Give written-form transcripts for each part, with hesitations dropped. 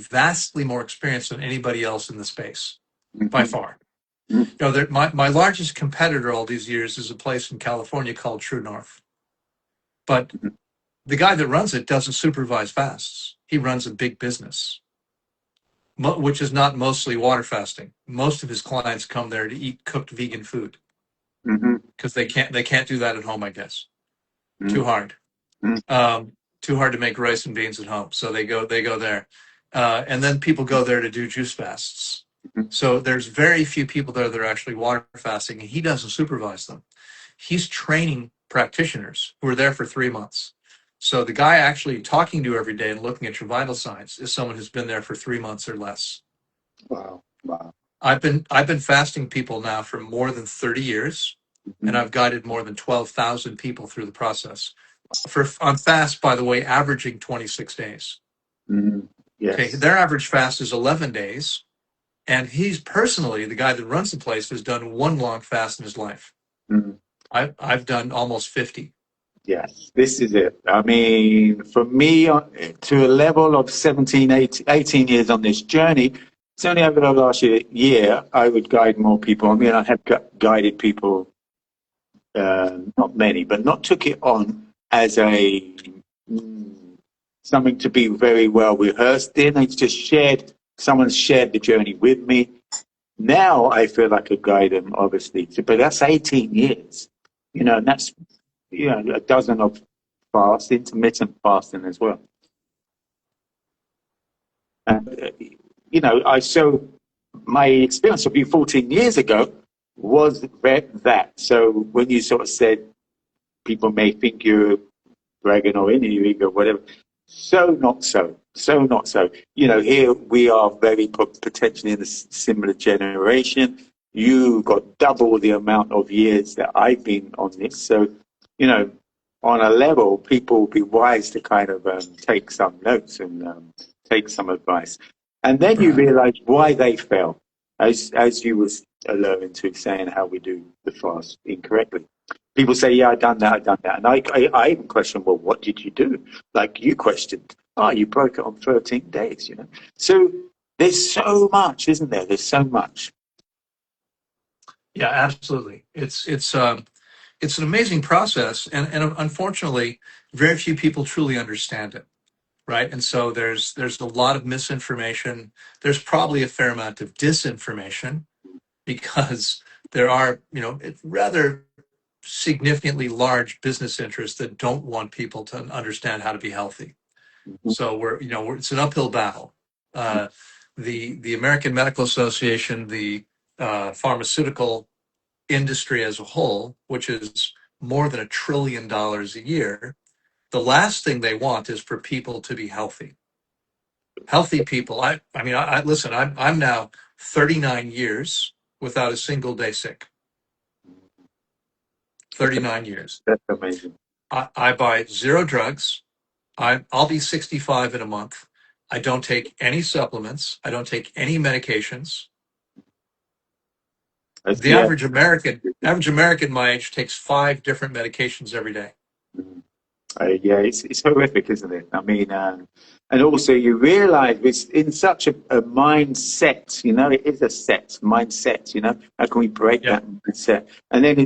vastly more experience than anybody else in the space, by Mm-hmm. far. You know, my largest competitor all these years is a place in California called True North. But Mm-hmm. the guy that runs it doesn't supervise fasts. He runs a big business, which is not mostly water fasting. Most of his clients come there to eat cooked vegan food Mm-hmm. because they can't do that at home, I guess. Too Mm-hmm. hard. Um, Too hard to make rice and beans at home. So they go there. And then people go there to do juice fasts. So there's very few people there that are actually water fasting, and he doesn't supervise them. He's training practitioners who are there for 3 months. So the guy actually talking to you every day and looking at your vital signs is someone who's been there for 3 months or less. Wow. Wow. I've been fasting people now for more than 30 years, and Mm-hmm. I've guided more than 12,000 people through the process. For on fast, by the way, averaging 26 days. Mm-hmm. Okay, Yes. their average fast is 11 days, and he's personally the guy that runs the place has done one long fast in his life. Mm-hmm. I've done almost 50. Yes, this is it. I mean, for me, to a level of 17, 18 years on this journey, it's only over the last year I would guide more people. I mean, I have guided people, not many, but not took it on as a something to be very well rehearsed in. It's just shared, someone's shared the journey with me. Now I feel like I guide them, obviously, but that's 18 years, and that's a dozen of fast, intermittent fasting as well. And, I so my experience of you 14 years ago was that. So when you sort of said people may think you're bragging or in your ego, whatever, so not so. So not so. Here we are very potentially in a similar generation. You got double the amount of years that I've been on this. So, you know, on a level, people will be wise to kind of take some notes and take some advice. And then you Right. realize why they fell, as you was alluding to, saying how we do the fast incorrectly. People say, yeah, I've done that. And I even question, well, what did you do? Like you questioned, oh, you broke it on 13 days. So there's so much, isn't there? There's so much. Yeah, absolutely. It's an amazing process, and unfortunately, very few people truly understand it. Right, and so there's a lot of misinformation. There's probably a fair amount of disinformation because there are rather significantly large business interests that don't want people to understand how to be healthy. So it's an uphill battle. Uh, the American Medical Association, the pharmaceutical industry as a whole, which is more than $1 trillion a year, the last thing they want is for people to be healthy. Healthy people. I mean, I listen. I'm now 39 years without a single day sick. That's, 39 years. that's amazing. I buy zero drugs. I'll be 65 in a month. I don't take any supplements. I don't take any medications. The Yeah. average American my age takes 5 different medications every day. Yeah, it's horrific, isn't it? I mean, and also you realize it's in such a mindset, it is a mindset, how can we break Yep. that mindset? And then,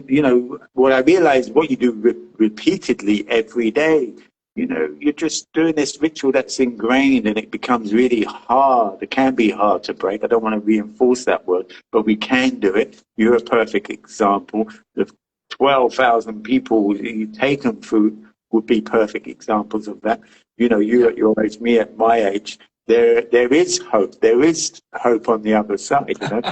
what I realized, what you do repeatedly every day, you're just doing this ritual that's ingrained and it becomes really hard. It can be hard to break. I don't want to reinforce that word, but we can do it. You're a perfect example. The 12,000 people you've taken through would be perfect examples of that. You Yep. at your age, me at my age, there is hope. There is hope on the other side, and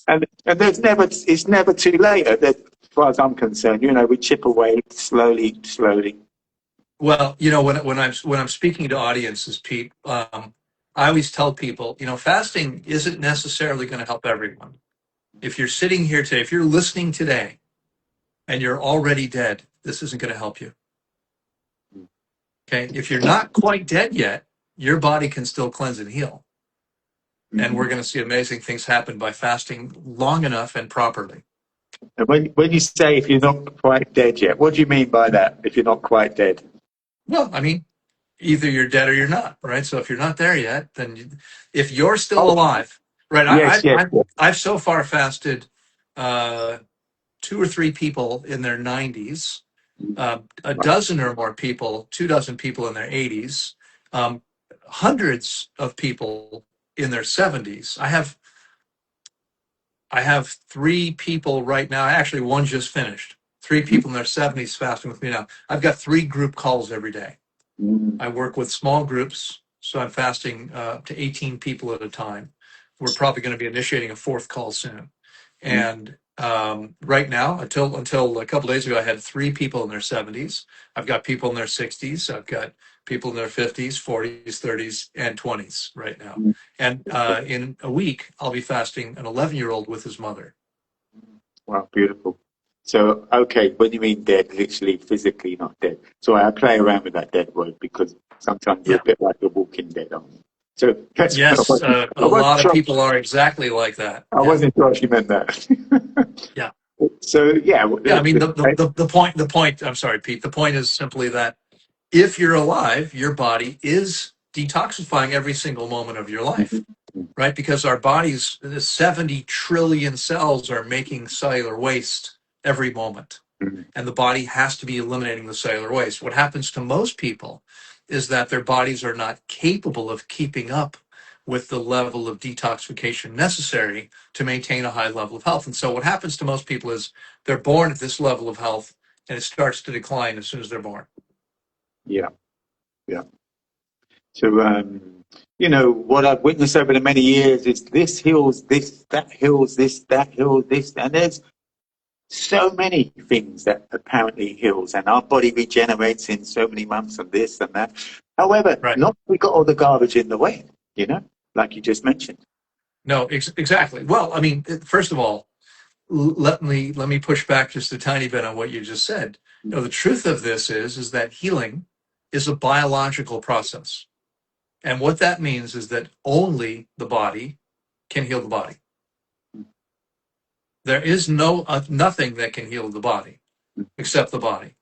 and it's never too late. As far as I'm concerned, we chip away slowly, slowly. Well, when I'm speaking to audiences, Pete, I always tell people, fasting isn't necessarily going to help everyone. If you're sitting here today, if you're listening today, and you're already dead, this isn't going to help you. Okay, if you're not quite dead yet, your body can still cleanse and heal, and we're Mhm. going to see amazing things happen by fasting long enough and properly. And when you say if you're not quite dead yet, what do you mean by that? If you're not quite dead? Well, I mean, either you're dead or you're not, right? So if you're not there yet, then if you're still Oh, alive, right? yes, yes, yes. I've so far fasted uh, two or three people in their 90s, a Right. dozen or more people, 2 dozen people in their 80s, um, hundreds of people in their 70s. I have three people right now. Actually, one just finished. Three people in their 70s fasting with me now. I've got 3 group calls every day. Mm, I work with small groups, so I'm fasting up to 18 people at a time. We're probably going to be initiating a fourth call soon. mm, And right now, until a couple days ago, I had 3 people in their 70s. I've got people in their 60s. I've got people in their 50s, 40s, 30s, and 20s right now. mm. And in a week, I'll be fasting an 11-year-old with his mother. Wow, beautiful. So, okay, when you mean dead, literally physically not dead. So I play around with that dead word because sometimes we're Yeah. a bit like the walking dead, aren't we? So that's what Yes, I a wasn't lot of sure. people are exactly like that. I Yeah. wasn't sure if you meant that. Yeah. So yeah, Yeah. I mean, the point, I'm sorry, Pete, the point is simply that if you're alive, your body is detoxifying every single moment of your life, right? Because our bodies, the 70 trillion cells are making cellular waste every moment. And the body has to be eliminating the cellular waste. What happens to most people is that their bodies are not capable of keeping up with the level of detoxification necessary to maintain a high level of health. And so what happens to most people is they're born at this level of health and it starts to decline as soon as they're born. Yeah, yeah. So what I've witnessed over the many years is this heals this, that heals this, that heals this, and there's so many things that apparently heals, and our body regenerates in so many months and this and that. However, Right. not we got all the garbage in the way, like you just mentioned. No, exactly. Well, I mean, first of all, let me push back just a tiny bit on what you just said. The truth of this is that healing is a biological process. And what that means is that only the body can heal the body. There is nothing that can heal the body except the body.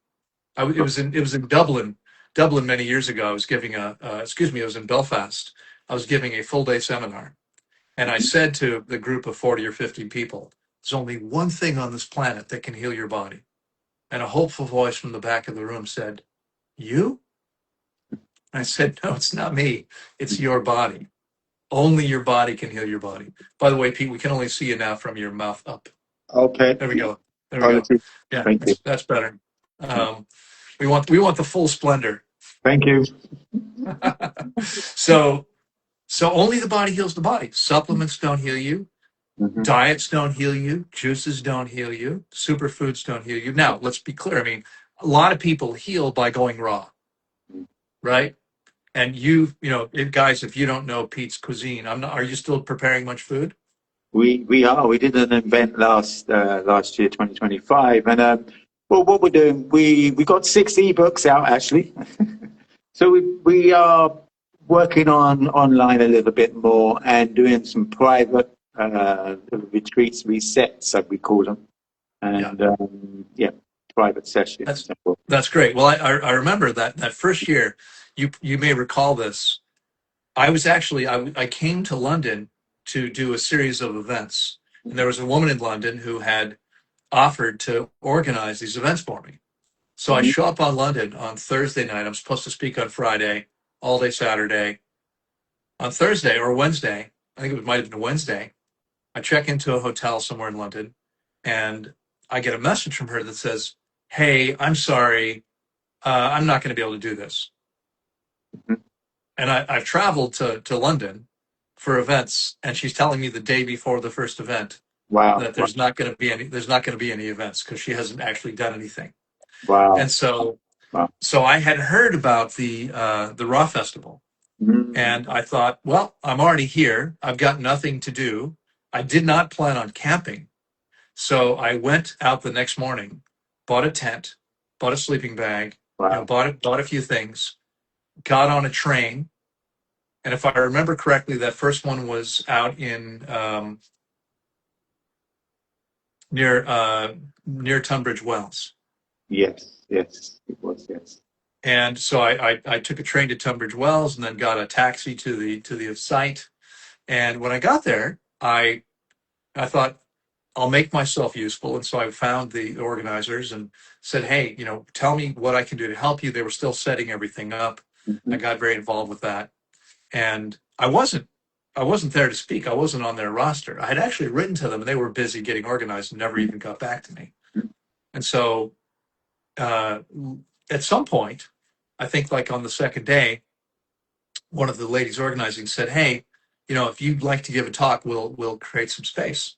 It was in Dublin many years ago. I was giving it was in Belfast. I was giving a full day seminar, and I said to the group of 40 or 50 people, "There's only one thing on this planet that can heal your body." And a hopeful voice from the back of the room said, "You?" I said, "No, it's not me. It's your body. Only your body can heal your body." By the way, Pete, we can only see you now from your mouth up. Okay. There we go. There we go. Quality. Yeah, Thank you. that's better. Um, we want the full splendor. Thank you. so so only the body heals the body. Supplements don't heal you. Hmm. Diets don't heal you. Juices don't heal you. Superfoods don't heal you. Now, let's be clear. I mean, a lot of people heal by going raw, right? And guys, if you don't know Pete's cuisine, I'm not. Are you still preparing much food? We did an event last year, 2025, and well, what we're doing, we got 6 ebooks out actually. So we are working on online a little bit more and doing some private retreats, resets, as we call them, Yeah, and yeah, private that's sessions. that's great. Well, I remember that first year. You may recall this. I was actually I came to London to do a series of events, and there was a woman in London who had offered to organize these events for me. So I Mhm. show up on London on Thursday night. I'm supposed to speak on Friday, all day Saturday. On Thursday or Wednesday, I think it might have been Wednesday, I check into a hotel somewhere in London and I get a message from her that says, "Hey, I'm sorry. I'm not going to be able to do this." And I've traveled to London for events, and she's telling me the day before the first event Wow, that there's not going to be any events because she hasn't actually done anything. wow, And wow. so I had heard about the Raw Festival, Mm, and I thought, well, I'm already here. I've got nothing to do. I did not plan on camping, so I went out the next morning, bought a tent, bought a sleeping bag, wow. bought a few things, got on a train, and if I remember correctly, that first one was out in near Tunbridge Wells. Yes, yes, it was, yes. And so I took a train to Tunbridge Wells and then got a taxi to the site. And when I got there, I thought I'll make myself useful. And so I found the organizers and said, hey, you know, tell me what I can do to help you. They were still setting everything up. I Hmm. got very involved with that. And I wasn't there to speak. I wasn't on their roster. I had actually written to them and they were busy getting organized and never even got back to me. And so uh, at some point, I think like on the second day, one of the ladies organizing said, hey, you know, if you'd like to give a talk, we'll create some space.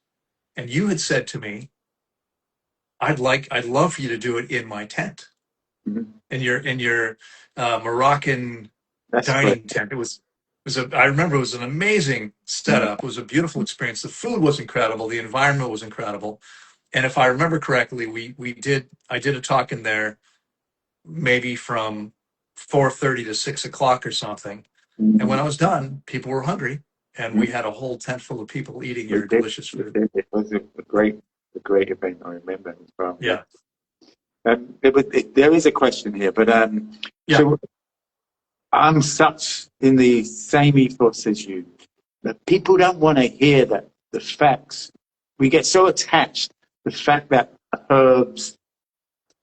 And you had said to me, I'd love for you to do it in my tent, Hmm. in your Moroccan That's great. dining tent. I remember it was an amazing Mm. setup. It was a beautiful experience. The food was incredible. The environment was incredible. And if I remember correctly, I did a talk in there maybe from 4:30 to 6 o'clock or something. And when I Mm. was done, people were hungry, and we Mm. had a whole tent full of people eating We your did. delicious We food. did. It was a great event. I remember as well. Yeah. Yeah, There is a question here, but yeah, so I'm such in the same ethos as you that people don't want to hear that the facts. We get so attached the fact that herbs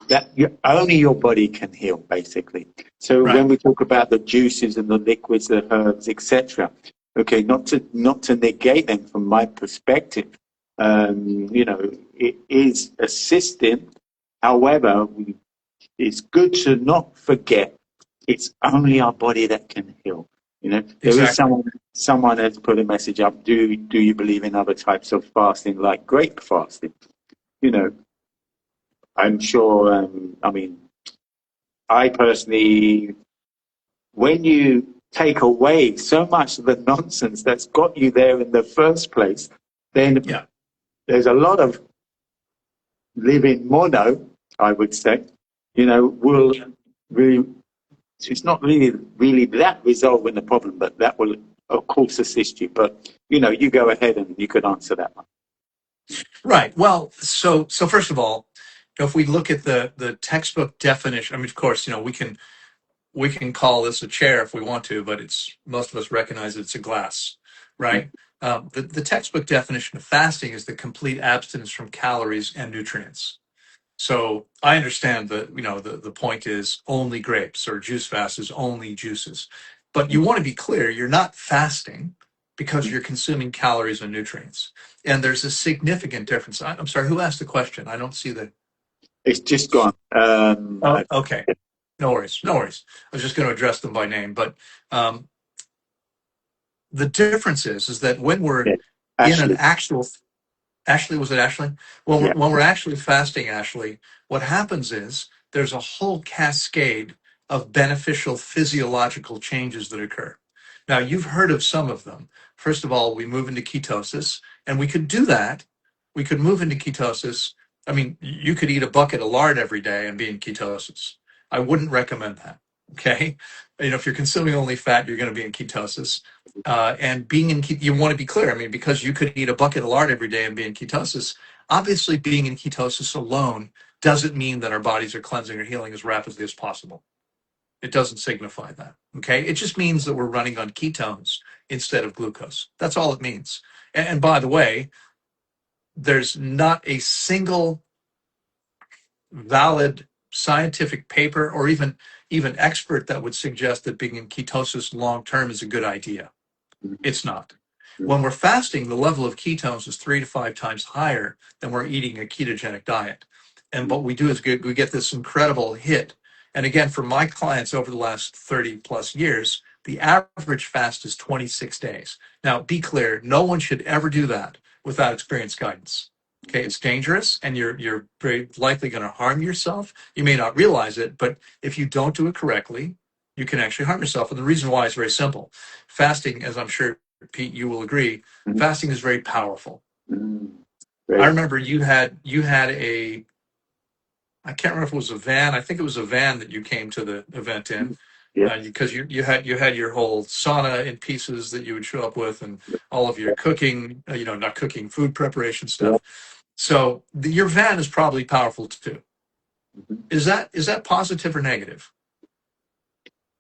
that only your body can heal, basically. So right. when we talk about the juices and the liquids, the herbs, etc., okay, not to negate them from my perspective. It is assisting. However, it's good to not forget it's only our body that can heal. There is Exactly. someone has put a message up. Do you believe in other types of fasting, like grape fasting? You know, I'm sure. I mean, I personally, when you take away so much of the nonsense that's got you there in the first place, then Yeah. there's a lot of living mono, I would say, will really, it's not really that resolving the problem, but that will, of course, assist you. But, you go ahead and you could answer that one. Right. Well, so first of all, if we look at the textbook definition, I mean, of course, you know, we can call this a chair if we want to, but it's most of us recognize it's a glass, right? The textbook definition of fasting is the complete abstinence from calories and nutrients. So I understand that, you know, the point is only grapes or juice fast is only juices. But you want to be clear, you're not fasting because you're consuming calories and nutrients. And there's a significant difference. I'm sorry, who asked the question? I don't see the. It's just gone. Oh, okay. No worries. No worries. I was just going to address them by name. But um, the difference is that when we're Yeah. in an Ashley. actual Ashley, was it Ashley? Yeah. When we're actually fasting, Ashley, what happens is there's a whole cascade of beneficial physiological changes that occur. Now, you've heard of some of them. First of all, we move into ketosis, and we could do that. We could move into ketosis. I mean, you could eat a bucket of lard every day and be in ketosis. I wouldn't recommend that. Okay. You know, if you're consuming only fat, you're going to be in ketosis. And being in, you want to be clear. I mean, because you could eat a bucket of lard every day and be in ketosis. Obviously, being in ketosis alone doesn't mean that our bodies are cleansing or healing as rapidly as possible. It doesn't signify that. Okay. It just means that we're running on ketones instead of glucose. That's all it means. And by the way, there's not a single valid scientific paper or even expert that would suggest that being in ketosis long term is a good idea. It's not. When we're fasting, the level of ketones is 3 to 5 times higher than we're eating a ketogenic diet. And what we do is we get this incredible hit. And again, for my clients over the last 30 plus years, the average fast is 26 days. Now, be clear, no one should ever do that without experienced guidance. Okay, it's dangerous and you're very likely going to harm yourself. You may not realize it, but if you don't do it correctly, you can actually harm yourself. And the reason why is very simple. Fasting, as I'm sure Pete, you will agree, Mhm. fasting is very powerful. Mhm. I Great. remember you had a, I can't remember if it was a van. I think it was a van that you came to the event in, Yeah. because you had your whole sauna in pieces that you would show up with, and all of your cooking, not cooking, food preparation Yeah. stuff. So your van is probably powerful too. Mhm. Is that positive or negative?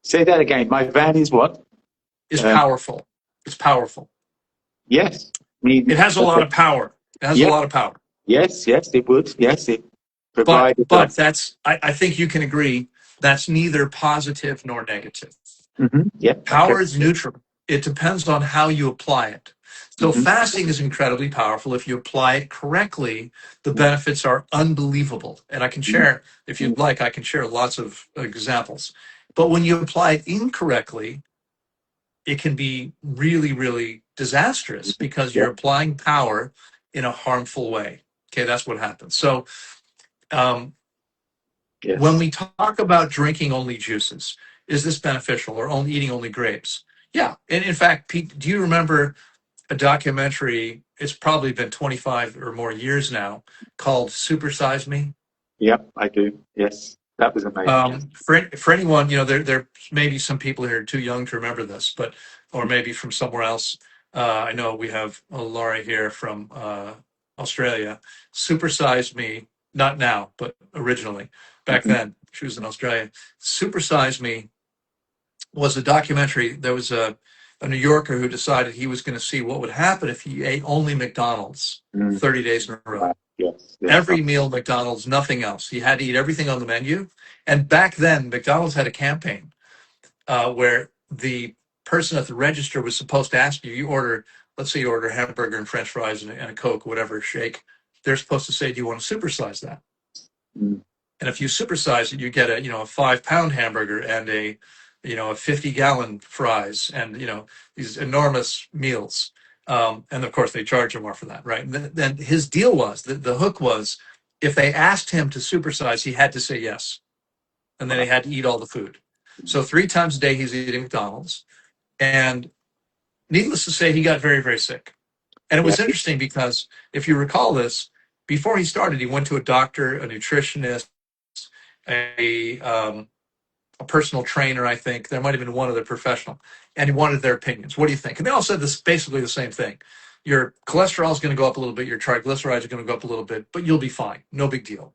Say that again. My van is what? Is Um, powerful. It's powerful. yes. I It mean, has a lot of power. It has a yeah, lot of power. yes, yes, it would. Yes, it But provided but that's I think you can agree that's neither positive nor negative. yeah, okay. Power is neutral. It depends on how you apply it. So Hmm. fasting is incredibly powerful. If you apply it correctly, the benefits are unbelievable. And I can share, if you'd like, I can share lots of examples. But when you apply it incorrectly, it can be really, really disastrous because Yeah, you're applying power in a harmful way. Okay, that's what happens. So um, when yes, we talk about drinking only juices, is this beneficial or only eating only grapes? Yeah. And in fact, Pete, do you remember a documentary? It's probably been 25 or more years now called Super Size Me. yeah, I do. Yes, that was amazing. Yes. For anyone, there may be some people here too young to remember this, but or maybe from somewhere else. I know we have Laura here from Australia. Super Size Me, not now, but originally back Hmm. then, she was in Australia. Super Size Me was a documentary. There was a New Yorker who decided he was going to see what would happen if he ate only McDonald's Mm. 30 days in a row. Wow. Yes, yes. Every meal McDonald's, nothing else. He had to eat everything on the menu. And back then, McDonald's had a campaign where the person at the register was supposed to ask you, let's say you order a hamburger and French fries and a Coke, whatever, shake. They're supposed to say, do you want to supersize that? Mm. And if you supersize it, you get a 5 pound hamburger and a 50 gallon fries and, these enormous meals. And of course they charge him more for that, right? And then his deal was the hook was if they asked him to supersize, he had to say yes. And then he Wow. had to eat all the food. So 3 times a day he's eating McDonald's. And needless to say, he got very, very sick. And it Yeah. was interesting because if you recall this, before he started, he went to a doctor, a nutritionist, a a personal trainer, I think. There might have been one other professional, and he wanted their opinions. What do you think? And they all said this basically the same thing. Your cholesterol is going to go up a little bit, your triglycerides are going to go up a little bit, but you'll be fine. No big deal.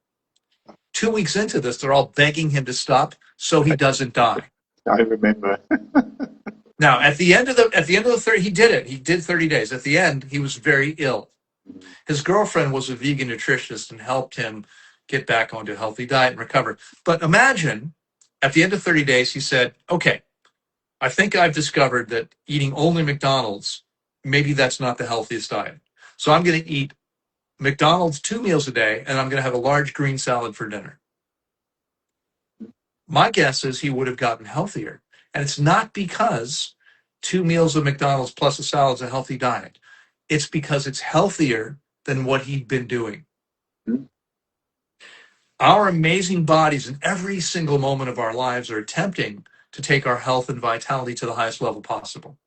2 weeks into this, they're all begging him to stop so he doesn't die. I remember. Now, at the end of the 30, he did it. He did 30 days. At the end, he was very ill. His girlfriend was a vegan nutritionist and helped him get back onto a healthy diet and recover. But imagine at the end of 30 days, he said, okay, I think I've discovered that eating only McDonald's, maybe that's not the healthiest diet. So I'm going to eat McDonald's 2 meals a day and I'm going to have a large green salad for dinner. My guess is he would have gotten healthier. And it's not because 2 meals of McDonald's plus a salad is a healthy diet. It's because it's healthier than what he'd been doing. Mm. Our amazing bodies in every single moment of our lives are attempting to take our health and vitality to the highest level possible.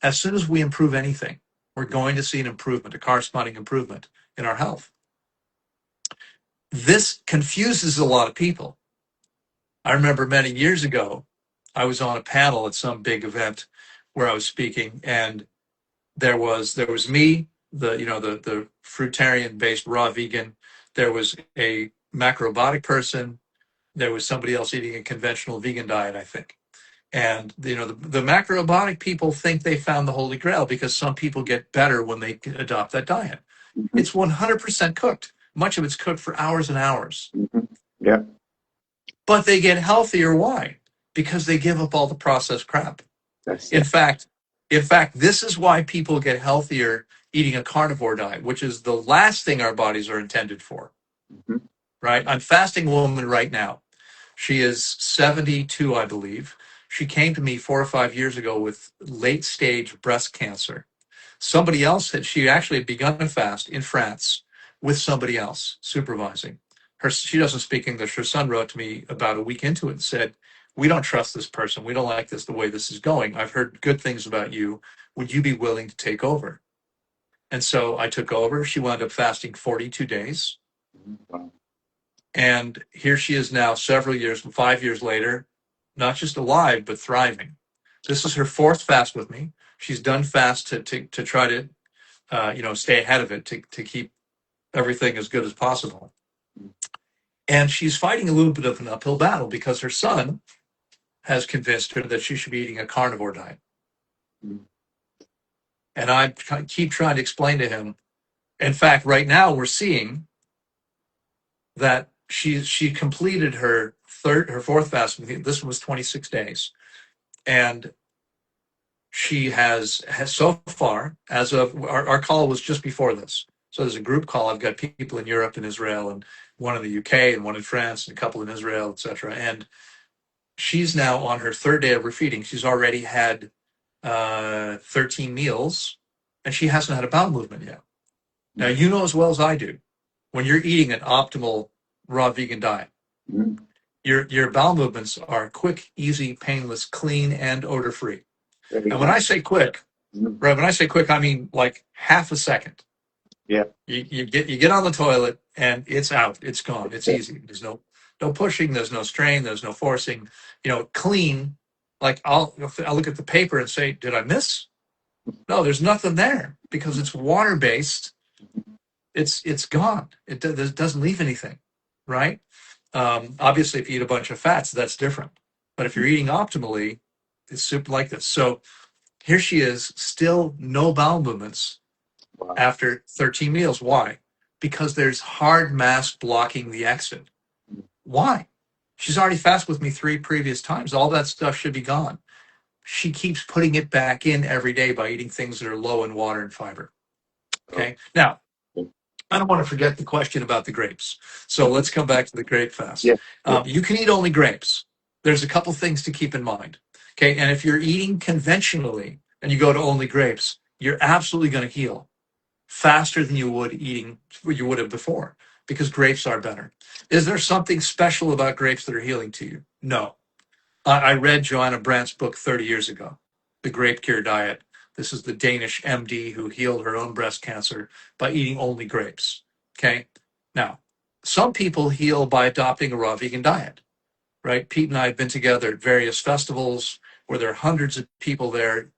As soon as we improve anything, we're going to see an improvement, a corresponding improvement in our health. This confuses a lot of people. I remember many years ago, I was on a panel at some big event where I was speaking, and there was me, the fruitarian based raw vegan. There was a macrobiotic person. There was somebody else eating a conventional vegan diet, I think. And the macrobiotic people think they found the holy grail because some people get better when they adopt that diet. Hmm. It's 100% cooked. Much of it's cooked for hours and hours. Hmm. Yeah, But they get healthier. Why? Because they give up all the processed crap. that's In it. fact, in fact, this is why people get healthier eating a carnivore diet, which is the last thing our bodies are intended for. Hmm. Right? I'm fasting a woman right now. She is 72, I believe. She came to me 4 or 5 years ago with late stage breast cancer. Somebody else she actually had begun a fast in France with somebody else supervising. She doesn't speak English. Her son wrote to me about a week into it and said, we don't trust this person. We don't like this, the way this is going. I've heard good things about you. Would you be willing to take over? And so I took over. She wound up fasting 42 days. Wow. And here she is now, several years, 5 years later, not just alive, but thriving. This is her fourth fast with me. She's done fast to try to, stay ahead of it, to keep everything as good as possible. And she's fighting a little bit of an uphill battle because her son has convinced her that she should be eating a carnivore diet. Mm. And I keep trying to explain to him. In fact, right now we're seeing that she completed her fourth fast. This one was 26 days, and she has so far, as of our call was just before this. So there's a group call. I've got people in Europe and Israel, and one in the UK, and one in France, and a couple in Israel, etc. And she's now on her third day of her feeding. She's already had 13 meals, and she hasn't had a bowel movement yet. Now, you know as well as I do, when you're eating an optimal raw vegan diet, Mm. your bowel movements are quick, easy, painless, clean, and odor free. Very And when nice. I say quick, Mm. right, when I say quick, I mean like half a second. Yeah. You get on the toilet and it's out, it's gone, it's Yeah. easy. There's no pushing, there's no strain, there's no forcing. Clean. Like I'll look at the paper and say, did I miss? No, there's nothing there because it's water based. It's gone. It doesn't leave anything, right? Obviously, if you eat a bunch of fats, that's different. But if you're eating optimally, it's super like this. So here she is, still no bowel movements Wow. after 13 meals. Why? Because there's hard mass blocking the exit. Why? She's already fasted with me 3 previous times. All that stuff should be gone. She keeps putting it back in every day by eating things that are low in water and fiber. Oh, Okay. Now, I don't want to forget the question about the grapes. So let's come back to the grape fast. yeah. Yeah. You can eat only grapes. There's a couple things to keep in mind. Okay. And if you're eating conventionally and you go to only grapes, you're absolutely going to heal faster than you would have before because grapes are better. Is there something special about grapes that are healing to you? No. I read Joanna Brandt's book 30 years ago, The Grape Cure Diet. This is the Danish MD who healed her own breast cancer by eating only grapes. Okay. Now, some people heal by adopting a raw vegan diet, right? Pete and I have been together at various festivals where there are hundreds of people there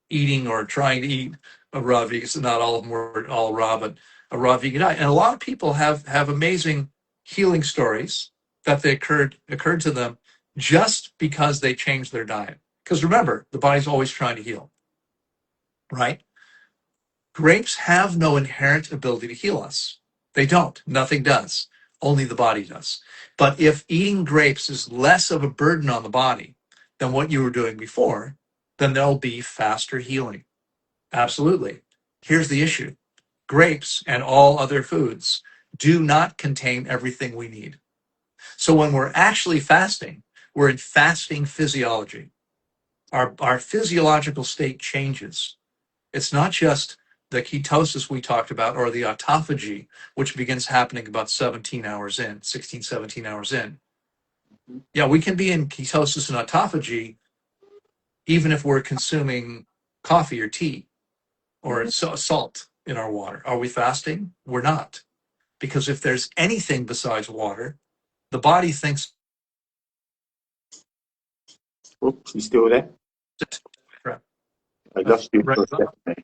eating or trying to eat a raw vegan. So not all of them were all raw, but a raw vegan diet. And a lot of people have amazing healing stories that they occurred to them just because they changed their diet. Because remember, the body's always trying to heal, right? Grapes have no inherent ability to heal us. They don't. Nothing does. Only the body does. But if eating grapes is less of a burden on the body than what you were doing before, then there'll be faster healing. Absolutely. Here's the issue. Grapes and all other foods do not contain everything we need. So when we're actually fasting, we're in fasting physiology. Our physiological state changes. It's not just the ketosis we talked about or the autophagy, which begins happening about 17 hours in, 16, 17 hours in. Yeah, we can be in ketosis and autophagy even if we're consuming coffee or tea or salt in our water. Are we fasting? We're not. Because if there's anything besides water, the body thinks Oops, you still there? I lost you right, for a second.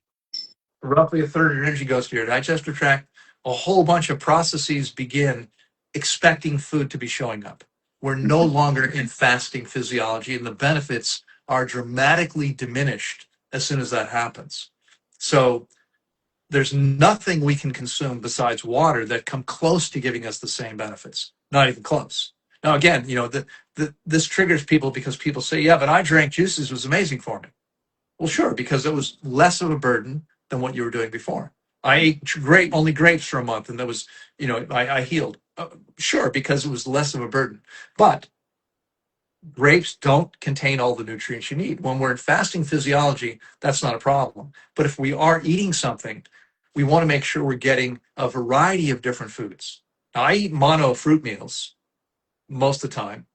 roughly a third of your energy goes to your digestive tract. A whole bunch of processes begin expecting food to be showing up. We're no longer in fasting physiology, and the benefits are dramatically diminished as soon as that happens. So there's nothing we can consume besides water that come close to giving us the same benefits. Not even close. Now, again, this triggers people because people say, yeah, but I drank juices, it was amazing for me. Well, sure, because it was less of a burden than what you were doing before. I ate only grapes for a month, and that was, I healed. Sure, because it was less of a burden. But grapes don't contain all the nutrients you need. When we're in fasting physiology, that's not a problem. But if we are eating something, we want to make sure we're getting a variety of different foods. Now, I eat mono fruit meals most of the time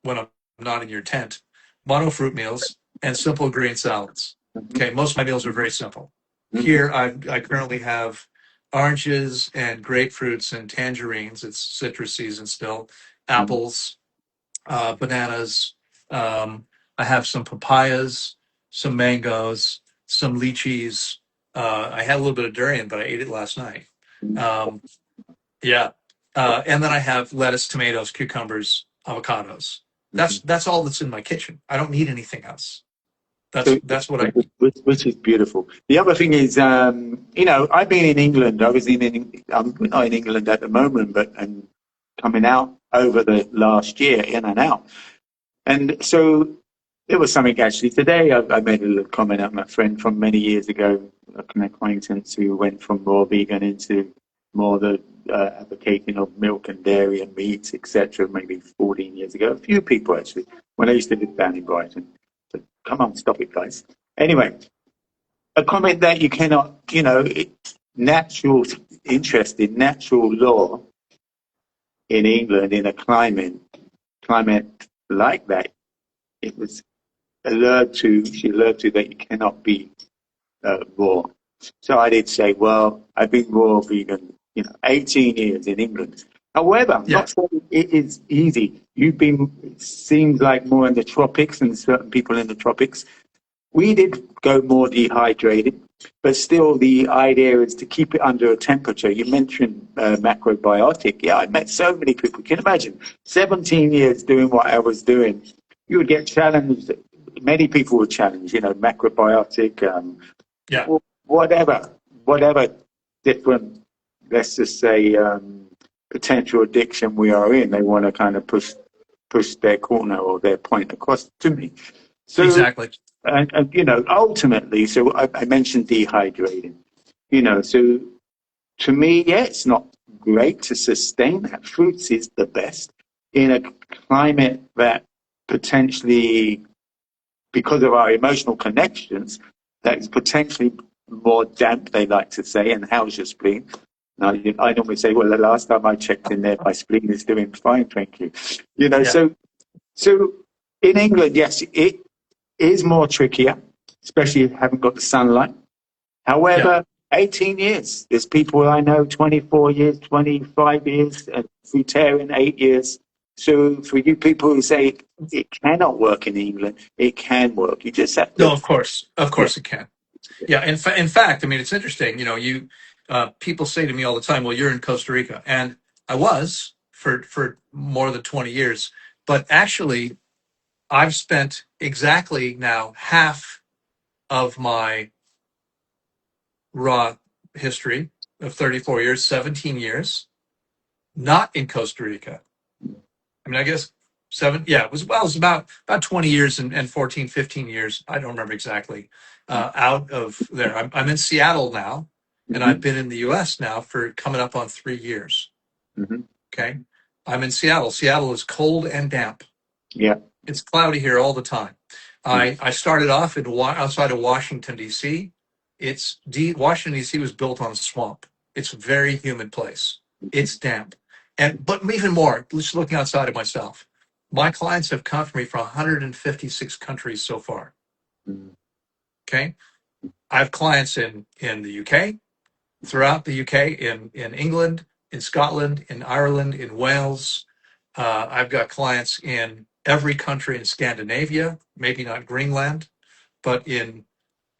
when I'm not in your tent, mono fruit meals and simple green salads. Mhm. Okay, most of my meals are very simple. Mhm. Here, I currently have oranges and grapefruits and tangerines. It's citrus season still. Mhm. Apples, bananas. I have some papayas, some mangoes, some lychees. I had a little bit of durian, but I ate it last night. Um, yeah. And then I have lettuce, tomatoes, cucumbers, avocados. mhm. That's all that's in my kitchen. I don't need anything else. So, That's what I need. which is beautiful. The other thing is, I've been in England. I was I'm not in England at the moment, but and coming out over the last year, in and out. And so there was something actually today. I made a little comment at my friend from many years ago, an acquaintance who went from more vegan into more the advocating of milk and dairy and meats, etc. Maybe 14 years ago. A few people actually, when I used to live down in Brighton. So, come on, stop it, guys. Anyway, a comment that you cannot, natural interest in natural law in England in a climate like that. It was she alert to that you cannot be raw. So I did say, well, I've been raw vegan, 18 years in England. However, I'm Yeah. not saying it is easy. You've been, it seems like more in the tropics and certain people in the tropics. We did go more dehydrated, but still the idea is to keep it under a temperature. You mentioned macrobiotic. Yeah, I met so many people. Can you imagine 17 years doing what I was doing? You would get challenged. Many people would challenge, macrobiotic, Yeah. whatever different, let's just say, potential addiction we are in. They want to kind of push their corner or their point across to me. So, Exactly. and ultimately, so I mentioned dehydrating. So to me, yeah, it's not great to sustain that. Fruits is the best in a climate that potentially, because of our emotional connections, that is potentially more damp, they like to say, and how's your spleen? Now, I normally say, well, the last time I checked in there, my spleen is doing fine, thank you. Yeah. So in England, yes, it is more trickier, especially if you haven't got the sunlight. Yeah. However, 18 years. There's people I know, 24 years, 25 years, fruitarian, 8 years. So for you people who say it cannot work in England, it can work. You just have No, to, of yeah. course it can. Yeah. In fact, I mean, it's interesting. You people say to me all the time, "Well, you're in Costa Rica," and I was for more than 20 years. But actually, I've spent exactly now half of my raw history of 34 years, 17 years, not in Costa Rica. I mean, I guess yeah, it was about 20 years and 14, 15 years. I don't remember exactly, out of there. I'm in Seattle now, and I've Hmm. been in the US now for coming up on 3 years. Hmm. Okay. I'm in Seattle. Seattle is cold and damp. Yeah. It's cloudy here all the time. Mm. I started off outside of Washington, D.C. Washington, D.C. was built on a swamp. It's a very humid place. It's damp. But even more, just looking outside of myself, my clients have come from me from 156 countries so far. Mm. Okay. I have clients in the UK, throughout the UK, in England, in Scotland, in Ireland, in Wales. I've got clients in every country in Scandinavia, maybe not Greenland, but in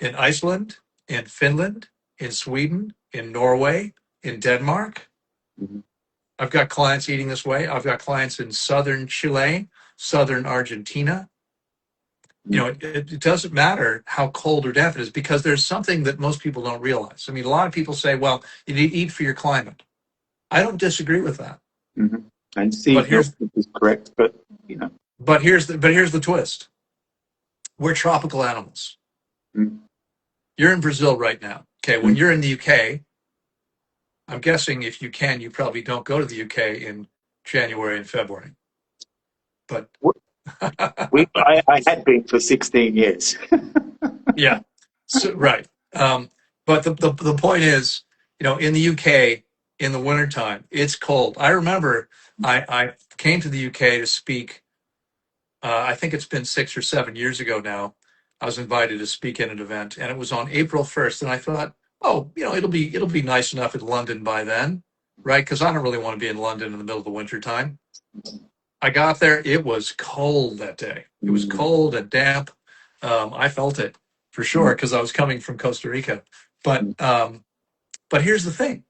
Iceland, in Finland, in Sweden, in Norway, in Denmark. Mhm. I've got clients eating this way. I've got clients in southern Chile, southern Argentina. Mm. It doesn't matter how cold or damp it is because there's something that most people don't realize. I mean, a lot of people say, well, you need to eat for your climate. I don't disagree with that. Mhm. And But seasonal here's is correct, but you know. here's the twist. We're tropical animals. Mm. You're in Brazil right now. Okay, when Mm. you're in the UK, I'm guessing if you can, you probably don't go to the UK in January and February. But I had been for 16 years. yeah, so, right. But the point is, in the UK in the wintertime, it's cold. I remember I came to the UK to speak. I think it's been 6 or 7 years ago now. I was invited to speak at an event, and it was on April 1st. And I thought, oh, it'll be nice enough in London by then, right? Because I don't really want to be in London in the middle of the winter time. I got there, it was cold that day. It was Mm. cold and damp. I felt it for Mm. sure because I was coming from Costa Rica. But Mm. but here's the thing: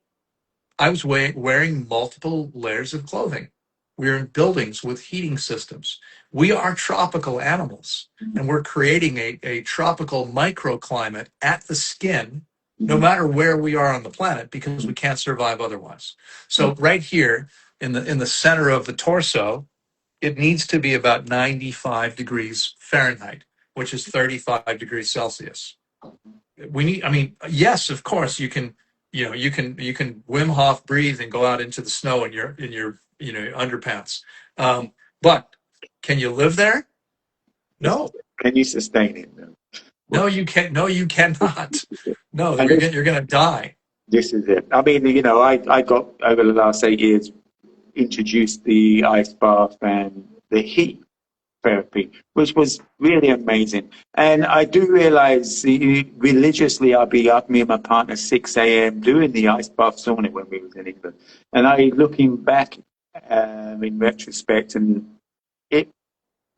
I was wearing multiple layers of clothing. We're in buildings with heating systems. We are tropical animals, and we're creating a tropical microclimate at the skin, no matter where we are on the planet, because we can't survive otherwise. So right here in the center of the torso, it needs to be about 95 degrees Fahrenheit, which is 35 degrees Celsius. We need, I mean, yes, of course you can, you can Wim Hof breathe and go out into the snow in your underpants. But can you live there? No. Can you sustain it? No, you can't. No, you cannot. No, And you're gonna die. this is it. I mean, I got over the last 8 years introduced the ice bath and the heat therapy, which was really amazing. And I do realize religiously I'll be up, me and my partner, 6 a.m. doing the ice bath sauna when we was in England. And looking back in retrospect, and it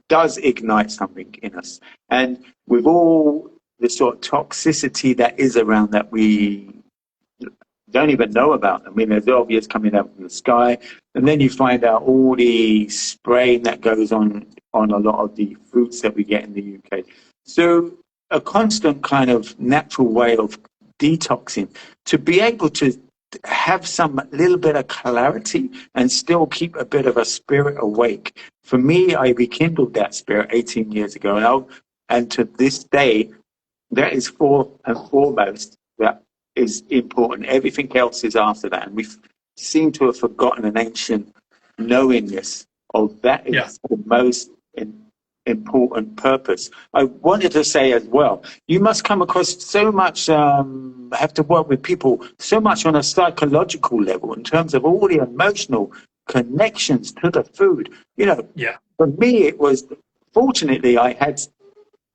does ignite something in us. And with all the sort of toxicity that is around that we don't even know about. I mean, there's obvious coming out from the sky, and then you find out all the spraying that goes on a lot of the fruits that we get in the UK. So a constant kind of natural way of detoxing to be able to have some little bit of clarity and still keep a bit of a spirit awake. For me, I rekindled that spirit 18 years ago, and to this day, that is for and foremost that is important. Everything else is after that. And we seem to have forgotten an ancient knowingness of that Yeah. is the most important purpose. I wanted to say as well, you must come across so much, have to work with people so much on a psychological level in terms of all the emotional connections to the food. Yeah. For me, it was fortunately I had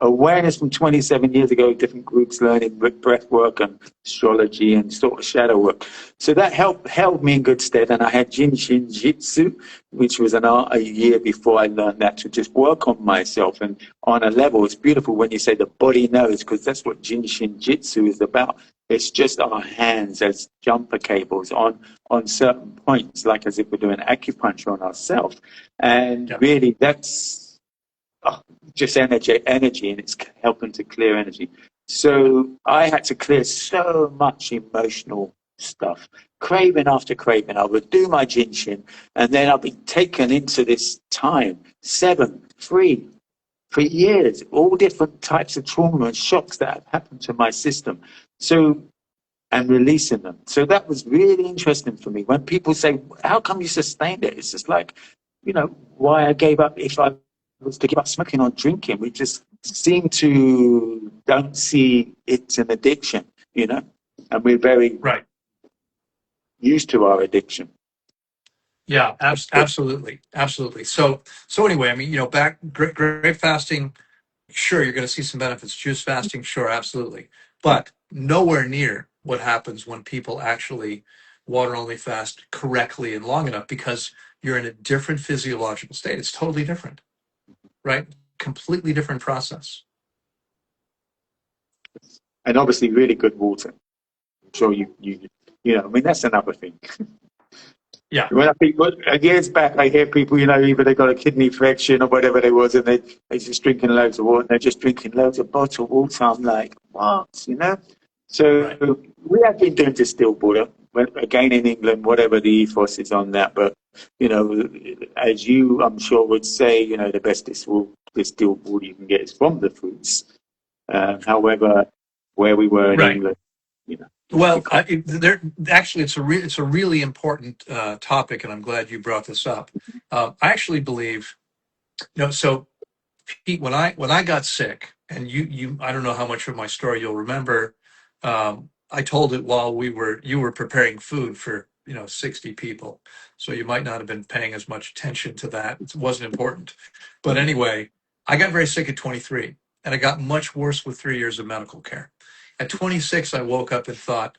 awareness from 27 years ago, different groups learning breath work and astrology and sort of shadow work. So that held me in good stead. And I had Jin Shin Jitsu, which was an art a year before I learned that to just work on myself. And on a level, it's beautiful when you say the body knows, because that's what Jin Shin Jitsu is about. It's just our hands as jumper cables on certain points, like as if we're doing acupuncture on ourselves. And Yeah. really, that's just energy, and it's helping to clear energy. So I had to clear so much emotional stuff, craving after craving. I would do my jinshin, and then I'll be taken into this time, 7, 3, for years, all different types of trauma and shocks that have happened to my system. So, and releasing them. So that was really interesting for me. When people say, how come you sustained it? It's just like, why I gave up. If I was to give up smoking or drinking, we just seem to don't see it's an addiction, and we're very Right. used to our addiction. Yeah. Absolutely. Absolutely. So anyway, I mean, great fasting. Sure, you're going to see some benefits. Juice fasting, sure, absolutely, but nowhere near what happens when people actually water only fast correctly and long enough, because you're in a different physiological state. It's totally different, right? Completely different process. And obviously really good water. I'm sure I mean, that's another thing. Yeah. When I think years back, I hear people, either they got a kidney infection or whatever they was, and they just drinking loads of water, and they're just drinking loads of bottled water. I'm like, what? Right. So we have been doing distilled water. Again, in England, whatever the ethos is on that, but as you, I'm sure, would say, the best distilled water you can get is from the fruits. However, where we were in Right. England, you know, we Well, can't. there actually it's a really important topic, and I'm glad you brought this up. I actually believe, so Pete, when I got sick, and I don't know how much of my story you'll remember. I told it while you were preparing food for 60 people, so you might not have been paying as much attention to that. It wasn't important, but anyway, I got very sick at 23, and I got much worse with 3 years of medical care. At 26, I woke up and thought,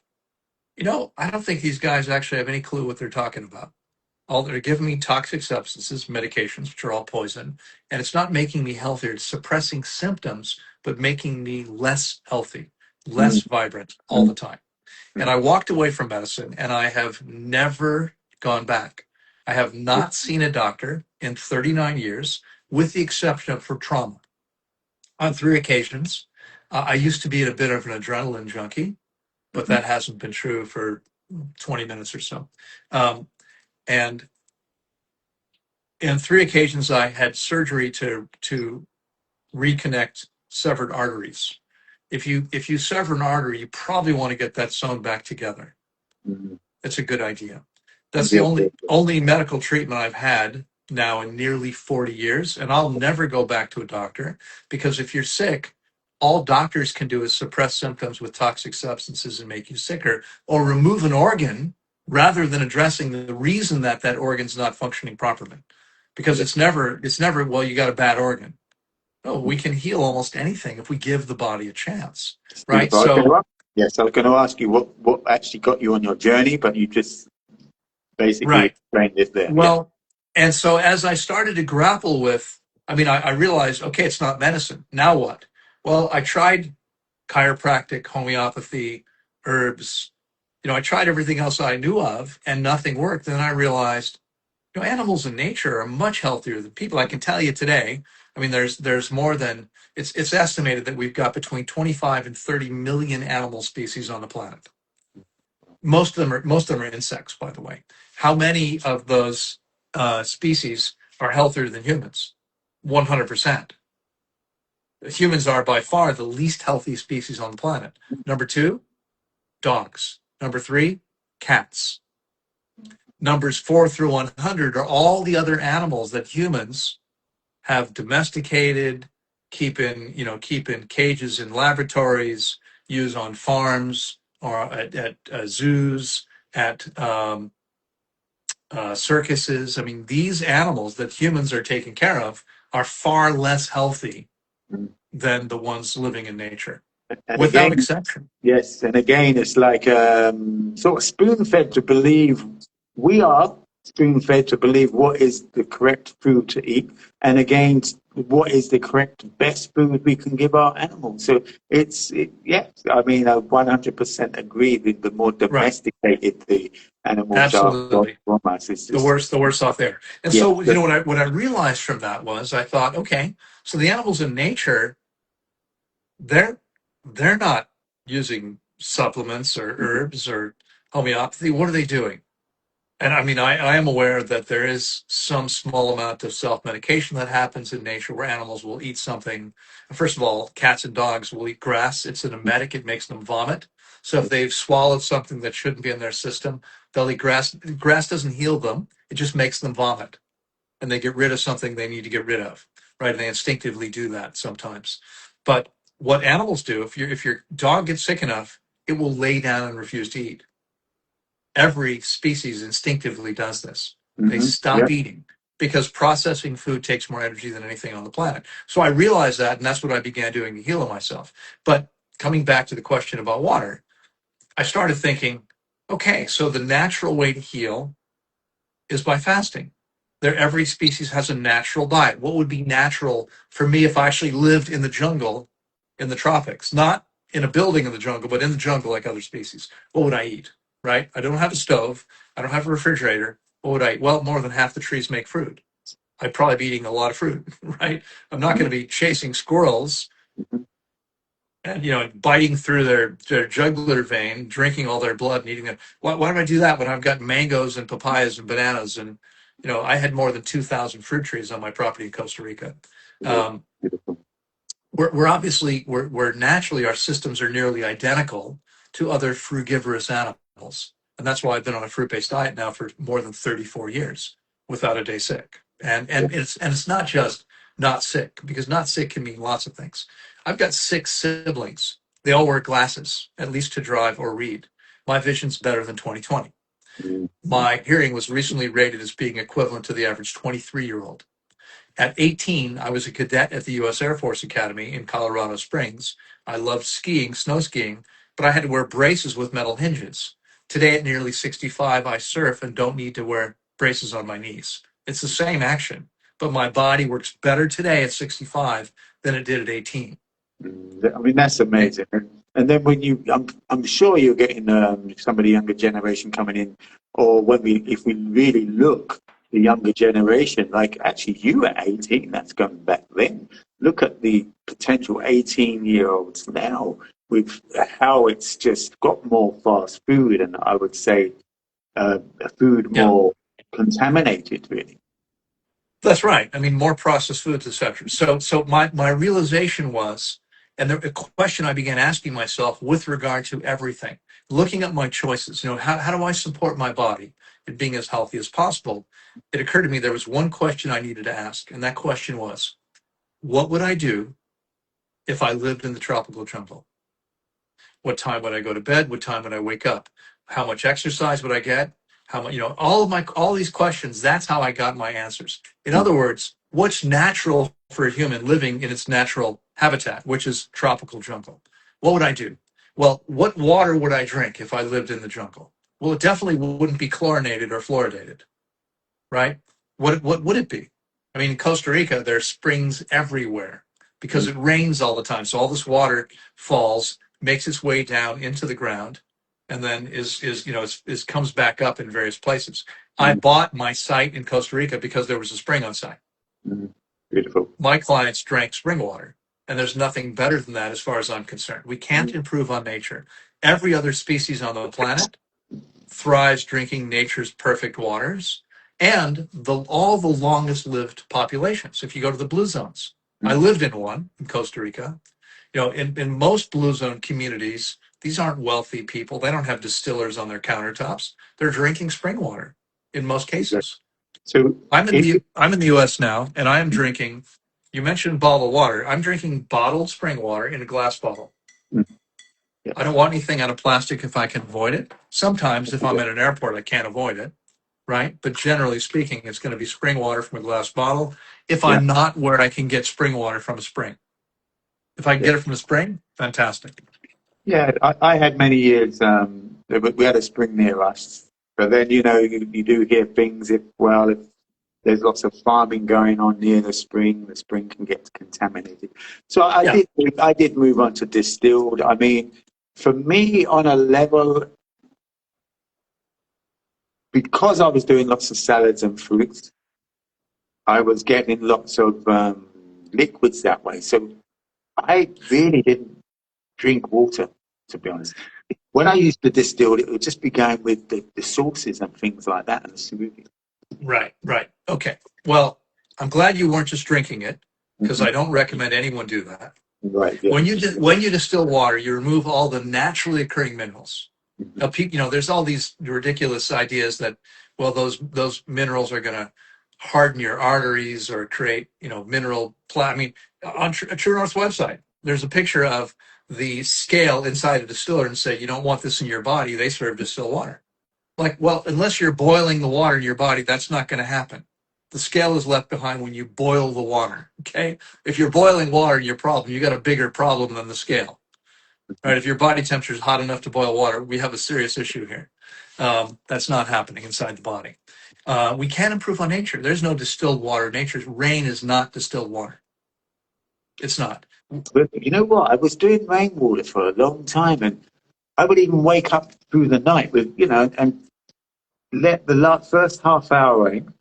I don't think these guys actually have any clue what they're talking about. All they're giving me toxic substances, medications, which are all poison, and it's not making me healthier. It's suppressing symptoms, but making me less healthy, Mm, less vibrant all mm, the time. And mm, I walked away from medicine, and I have never gone back. I have not seen a doctor in 39 years, with the exception of for trauma. On 3 occasions, I used to be a bit of an adrenaline junkie, but Hmm. that hasn't been true for 20 minutes or so. Um, and in 3 occasions, I had surgery to reconnect severed arteries. If you sever an artery, you probably want to get that sewn back together. Hmm. It's a good idea. That's the Yeah. only medical treatment I've had now in nearly 40 years, and I'll never go back to a doctor, because if you're sick, all doctors can do is suppress symptoms with toxic substances and make you sicker, or remove an organ rather than addressing the reason that that organ's not functioning properly. Because Yeah. it's never, well, you got a bad organ. No, we can heal almost anything if we give the body a chance, Steve, right? I was going to So, ask, yes, I was going to ask you what actually got you on your journey, but you just basically right. explained it there. Yeah. Well, and so as I started to grapple with, I realized, okay, it's not medicine. Now what? Well, I tried chiropractic, homeopathy, herbs. I tried everything else I knew of, and nothing worked. Then I realized, animals in nature are much healthier than people. I can tell you today. There's more than it's estimated that we've got between 25 and 30 million animal species on the planet. Most of them are insects, by the way. How many of those species are healthier than humans? 100%. Humans are by far the least healthy species on the planet. Number two, dogs. Number three, cats. Numbers 4 through 100 are all the other animals that humans have domesticated, keep in cages in laboratories, use on farms or at zoos, at circuses. These animals that humans are taking care of are far less healthy Mm. than the ones living in nature, And without again, exception. yes, and again, it's like sort of spoon fed to believe we are spoon fed to believe what is the correct food to eat, and again, what is the correct best food we can give our animals. So yes, I mean, I 100% agree that the more Right. domesticated the animals are Absolutely. from us, it's The just, worse, the worse off there. And yeah, so, what I realized from that was, I thought, okay, so the animals in nature, they're they're not using supplements or mhm, herbs or homeopathy. What are they doing? And I am aware that there is some small amount of self medication that happens in nature where animals will eat something. First of all, cats and dogs will eat grass. It's an emetic, it makes them vomit. So if they've swallowed something that shouldn't be in their system, they'll eat grass. Grass doesn't heal them, it just makes them vomit. And they get rid of something they need to get rid of, right? And they instinctively do that sometimes. But what animals do, if your dog gets sick enough, it will lay down and refuse to eat. Every species instinctively does this. They mhm, stop yeah, eating because processing food takes more energy than anything on the planet. So I realized that, and that's what I began doing to heal myself. But coming back to the question about water, I started thinking, okay, so the natural way to heal is by fasting. Every species has a natural diet. What would be natural for me if I actually lived in the jungle, in the tropics, not in a building in the jungle, but in the jungle like other species? What would I eat? Right? I don't have a stove. I don't have a refrigerator. What would I eat? Well, more than half the trees make fruit. I'd probably be eating a lot of fruit, right? I'm not mhm, going to be chasing squirrels mhm, and biting through their jugular vein, drinking all their blood and eating them. Why do I do that when I've got mangoes and papayas and bananas? And I had more than 2,000 fruit trees on my property in Costa Rica. yeah, Um, beautiful. we're obviously we're naturally, our systems are nearly identical to other frugivorous animals, and that's why I've been on a fruit-based diet now for more than 34 years without a day sick. And it's not just not sick, because not sick can mean lots of things. I've got 6 siblings. They all wear glasses, at least to drive or read. My vision's better than 20/20. Mm, My hearing was recently rated as being equivalent to the average 23-year-old. At 18, I was a cadet at the U.S. Air Force Academy in Colorado Springs. I loved skiing, snow skiing, but I had to wear braces with metal hinges. Today, at nearly 65, I surf and don't need to wear braces on my knees. It's the same action, but my body works better today at 65 than it did at 18. I mean, that's amazing. And then when I'm sure you're getting some of the younger generation coming in, or if we really look the younger generation, like actually you at 18, that's going back then. Look at the potential 18-year-olds now with how it's just got more fast food and I would say food Yeah. more contaminated, really. That's right. I mean, more processed foods, etc. So my realization was, and the question I began asking myself with regard to everything, looking at my choices, how do I support my body in being as healthy as possible? It occurred to me there was one question I needed to ask, and that question was, what would I do if I lived in the tropical jungle? What time would I go to bed? What time would I wake up? How much exercise would I get? How much, all these questions, that's how I got my answers. In other words, what's natural for a human living in its natural habitat, which is tropical jungle? What would I do? Well, what water would I drink if I lived in the jungle? Well, it definitely wouldn't be chlorinated or fluoridated, right? What would it be? I mean, in Costa Rica, there's springs everywhere because Mm, it rains all the time. So all this water falls, makes its way down into the ground, and then is comes back up in various places. I mm, bought my site in Costa Rica because there was a spring on site. mm. Beautiful. My clients drank spring water, and there's nothing better than that as far as I'm concerned. We can't Mm, improve on nature. Every other species on the planet thrives drinking nature's perfect waters and all the longest lived populations. If you go to the blue zones, I mm. lived in one in Costa Rica. In most blue zone communities, these aren't wealthy people. They don't have distillers on their countertops. They're drinking spring water in most Exactly. cases. So, if I'm in the U.S. now, and I am drinking. You mentioned bottled water. I'm drinking bottled spring water in a glass bottle. mm, yeah, I don't want anything out of plastic if I can avoid it. Sometimes, if I'm yeah, at an airport, I can't avoid it, right? But generally speaking, it's going to be spring water from a glass bottle. If yeah, I'm not where I can get spring water from a spring, if I can yeah. get it from a spring, fantastic. Yeah, I had many years. We had a spring near us, but then you do hear things if there's lots of farming going on near the spring can get contaminated. So Yeah. I did move on to distilled. I mean, for me, on a level, because I was doing lots of salads and fruits, I was getting lots of liquids that way. So I really didn't drink water, to be honest. When I used to distill, it would just be going with the sauces and things like that and the smoothie. Right, right. Okay. Well, I'm glad you weren't just drinking it because I Hmm. don't recommend anyone do that. Right, yeah. When you distill water, you remove all the naturally occurring minerals. Hmm. Now, there's all these ridiculous ideas that, well, those minerals are going to harden your arteries or create, I mean, on True North's website, there's a picture of the scale inside a distiller and say, you don't want this in your body. They serve distilled water. Like, well, unless you're boiling the water in your body, that's not going to happen. The scale is left behind when you boil the water. Okay. If you're boiling water in your problem, you got a bigger problem than the scale. Right? If your body temperature is hot enough to boil water, we have a serious issue here. That's not happening inside the body. We can improve on nature. There's no distilled water. Nature's rain is not distilled water. It's not. But you know what? I was doing rainwater for a long time, and I would even wake up through the night and let the first half hour rain.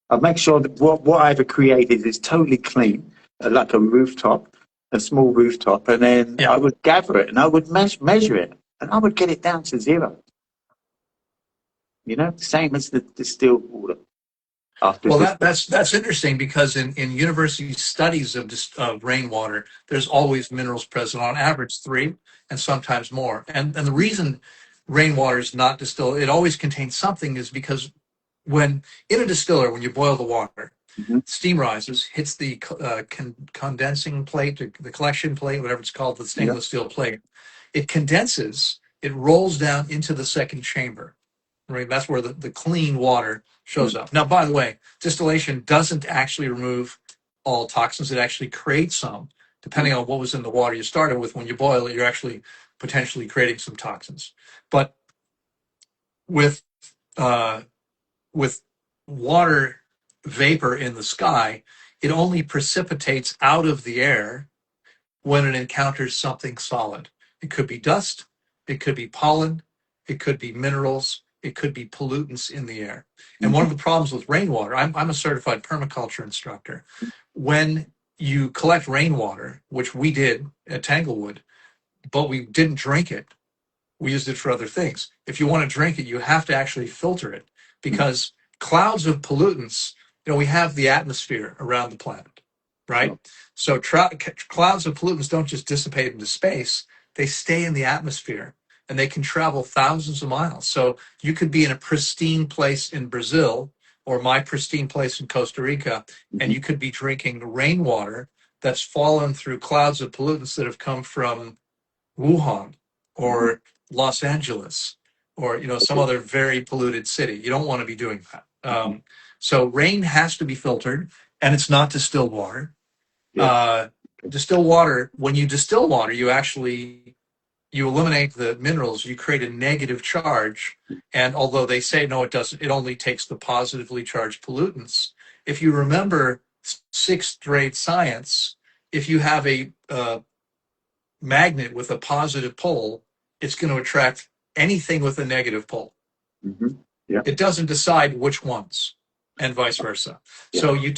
I'd make sure that what I've created is totally clean, like a rooftop, a small rooftop, and then Yeah. I would gather it and I would measure it, and I would get it down to zero. Same as the distilled water after Well, this. that's interesting because in university studies of rainwater, there's always minerals present. On average, three, and sometimes more. And the reason rainwater is not distilled, it always contains something, is because when in a distiller, when you boil the water, Mhm. steam rises, hits the condensing plate, or the collection plate, whatever it's called, the Yeah. stainless steel plate. It condenses, it rolls down into the second chamber. Right, that's where the clean water shows Mm. up. Now, by the way, distillation doesn't actually remove all toxins. It actually creates some, depending Mm. on what was in the water you started with. When you boil it, you're actually potentially creating some toxins. But with uh, with water vapor in the sky, it only precipitates out of the air when it encounters something solid. It could be dust, it could be pollen, it could be minerals, It could be pollutants in the air. And one Mm-hmm. of the problems with rainwater, I'm a certified permaculture instructor. When you collect rainwater, which we did at Tanglewood, but we didn't drink it, we used it for other things. If you want to drink it, you have to actually filter it because clouds of pollutants, we have the atmosphere around the planet, right? Sure. So clouds of pollutants don't just dissipate into space, they stay in the atmosphere and they can travel thousands of miles. So you could be in a pristine place in Brazil or my pristine place in Costa Rica, and Mm-hmm. you could be drinking rainwater that's fallen through clouds of pollutants that have come from Wuhan Mm-hmm. or Los Angeles or some other very polluted city. You don't want to be doing that. Mm-hmm. So rain has to be filtered, and it's not distilled water. Yes. Uh, Distilled water. When you distill water, you eliminate the minerals. You create a negative charge, and although they say no, it doesn't. It only takes the positively charged pollutants. If you remember sixth grade science, if you have a magnet with a positive pole, it's going to attract anything with a negative pole. Mm-hmm. Yeah. It doesn't decide which ones, and vice versa. Yeah. So you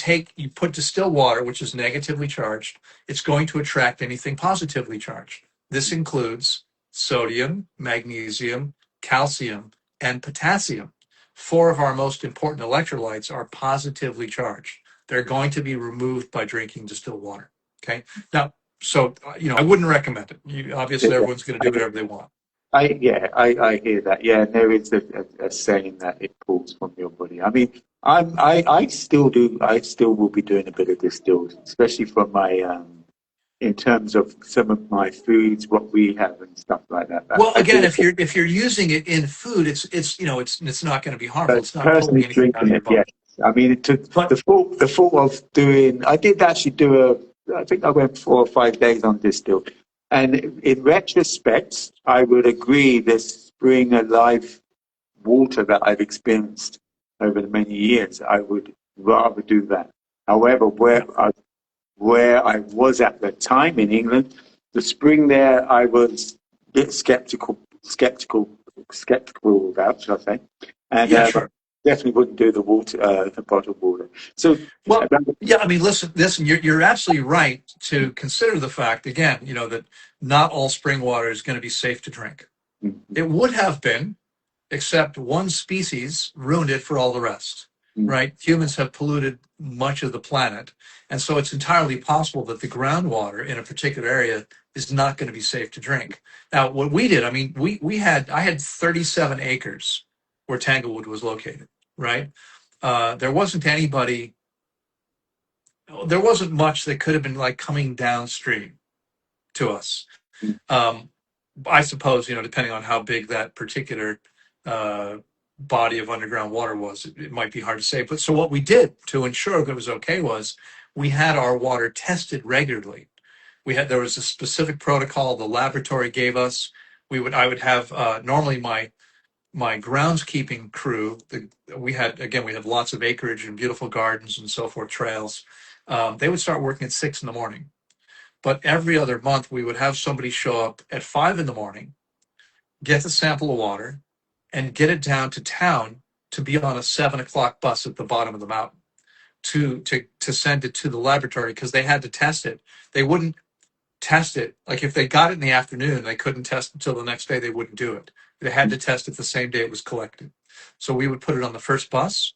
put distilled water, which is negatively charged, it's going to attract anything positively charged. This includes sodium, magnesium, calcium, and potassium. Four of our most important electrolytes are positively charged. They're going to be removed by drinking distilled water. Okay. Now, so I wouldn't recommend it. Obviously, everyone's going to do whatever they want. I hear that. Yeah, there is a saying that it pulls from your body. I mean, I still do. I still will be doing a bit of distilled, especially from my in terms of some of my foods, what we have and stuff like that. Well, I again, do if you're using it in food, it's not going to be harmful. It's not pulling personally anything out drinking of your it. Yes, body. I mean, it took But the thought of doing. I did actually do a. I think I went 4 or 5 days on distilled, and in retrospect, I would agree. This spring alive water that I've experienced over the many years, I would rather do that. However, yeah, where I was at the time in England, the spring there, I was a bit skeptical about, shall I say, and yeah, sure. definitely wouldn't do the bottled water. So, Well, yeah. I mean, listen. You're absolutely right to consider the fact again. That not all spring water is going to be safe to drink. It would have been, except one species ruined it for all the rest, right? Humans have polluted much of the planet. And so it's entirely possible that the groundwater in a particular area is not going to be safe to drink. Now, what we did, I mean, I had 37 acres where Tanglewood was located, right? There wasn't anybody, there wasn't much that could have been like coming downstream to us. Um, I suppose, depending on how big that particular uh, body of underground water was, it might be hard to say. But so what we did to ensure that it was okay was we had our water tested regularly. There was a specific protocol the laboratory gave us. I would have normally my groundskeeping crew. We had lots of acreage and beautiful gardens and so forth, trails. They would start working at 6 in the morning. But every other month, we would have somebody show up at 5 in the morning, get the sample of water, and get it down to town to be on a 7 o'clock bus at the bottom of the mountain to send it to the laboratory because they had to test it. They wouldn't test it like if they got it in the afternoon, they couldn't test it until the next day. They wouldn't do it. They had to test it the same day it was collected. So we would put it on the first bus,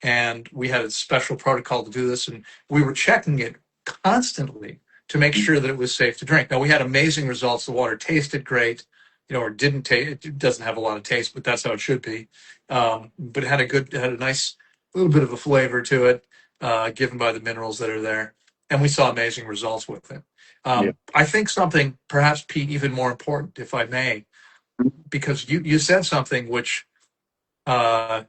and we had a special protocol to do this, and we were checking it constantly to make sure that it was safe to drink. Now we had amazing results. The water tasted great, or didn't taste. It doesn't have a lot of taste, but that's how it should be. But it had a nice little bit of a flavor to it, given by the minerals that are there, and we saw amazing results with it. yeah. I think something, perhaps Pete, even more important, if I may, because you said something which uh,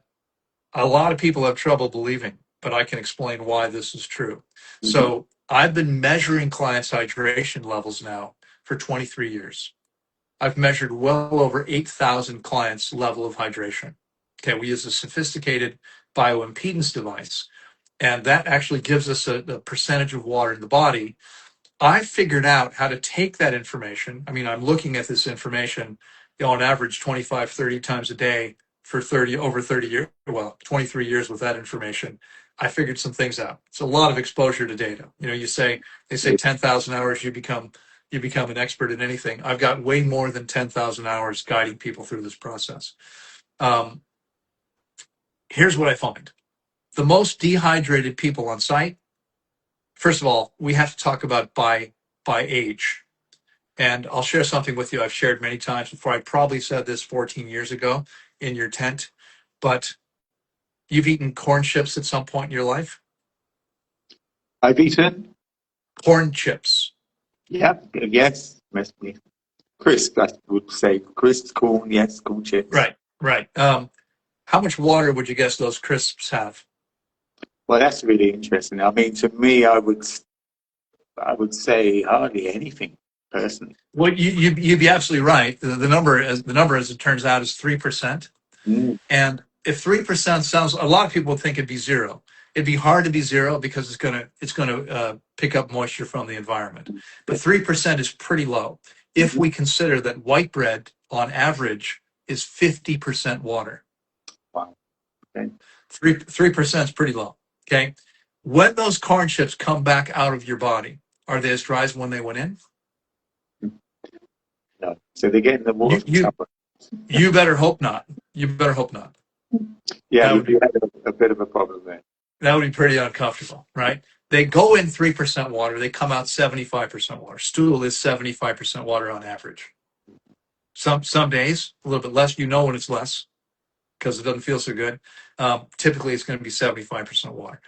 a lot of people have trouble believing, but I can explain why this is true. Mm-hmm. So I've been measuring clients' hydration levels now for 23 years. I've measured well over 8,000 clients' level of hydration. Okay, we use a sophisticated bioimpedance device, and that actually gives us a percentage of water in the body. I figured out how to take that information. I mean, I'm looking at this information, on average 25, 30 times a day for 30 years, well, 23 years with that information, I figured some things out. It's a lot of exposure to data. You know, they say 10,000 hours, you become an expert in anything. I've got way more than 10,000 hours guiding people through this process. Um, Here's what I find. The most dehydrated people on site, first of all, we have to talk about by age. And I'll share something with you I've shared many times before. I probably said this 14 years ago in your tent, but you've eaten corn chips at some point in your life? I've eaten. Corn chips. Yeah, yes, must be crisp. I would say crisp corn. Yes, corn chips. Right, right. How much water would you guess those crisps have? Well, that's really interesting. I mean, to me, I would say hardly anything personally. Well, you'd be absolutely right. The number, as it turns out, is 3%. Mm, And if 3% sounds, a lot of people would think it'd be zero. It'd be hard to be zero because it's gonna pick up moisture from the environment. But yeah, 3% is pretty low if mhm. we consider that white bread, on average, is 50% water. Wow. Okay. 3% is pretty low. Okay, when those corn chips come back out of your body, are they as dry as when they went in? No. So they're getting the water You from you somewhere. you better hope not. You better hope not. Yeah, That we would be do have a bit of a problem there. that would be pretty uncomfortable, right? They go in 3% water, they come out 75% water. Stool is 75% water on average. Some days a little bit less. You know when it's less because it doesn't feel so good. Typically, it's going to be 75% water.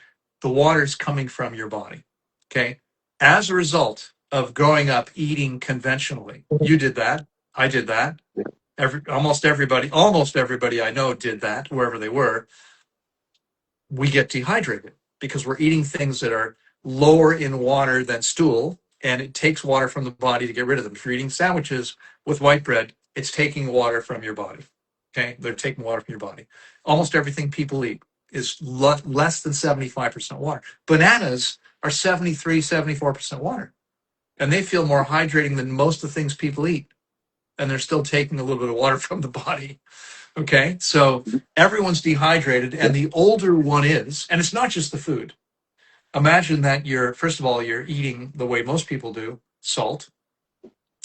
The water is coming from your body. Okay, as a result of growing up eating conventionally, you did that. I did that. Almost everybody I know did that wherever they were. We get dehydrated because we're eating things that are lower in water than stool, and it takes water from the body to get rid of them. If you're eating sandwiches with white bread, it's taking water from your body. Okay, they're taking water from your body. Almost everything people eat is less than 75% water. Bananas are 73, 74% water, and they feel more hydrating than most of the things people eat, and they're still taking a little bit of water from the body. Okay, so everyone's dehydrated, Yeah. and the older one is, and it's not just the food. Imagine that first of all, you're eating the way most people do, salt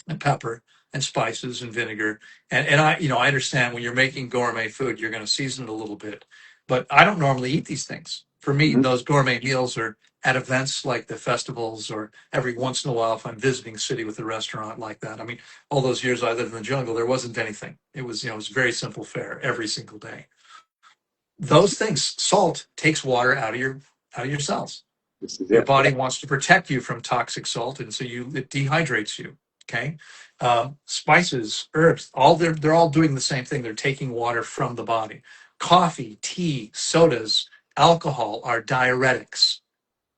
and pepper and spices and vinegar. And I understand when you're making gourmet food, you're going to season it a little bit. But I don't normally eat these things. For me, Mhm. those gourmet meals are at events like the festivals, or every once in a while if I'm visiting a city with a restaurant like that. I mean, all those years I lived in the jungle, there wasn't anything. It was very simple fare every single day. Those things, salt takes water out of your cells. This is Your it. Yeah. body wants to protect you from toxic salt, and so it dehydrates you. Okay, spices, herbs, they're all doing the same thing. They're taking water from the body. Coffee, tea, sodas, alcohol are diuretics.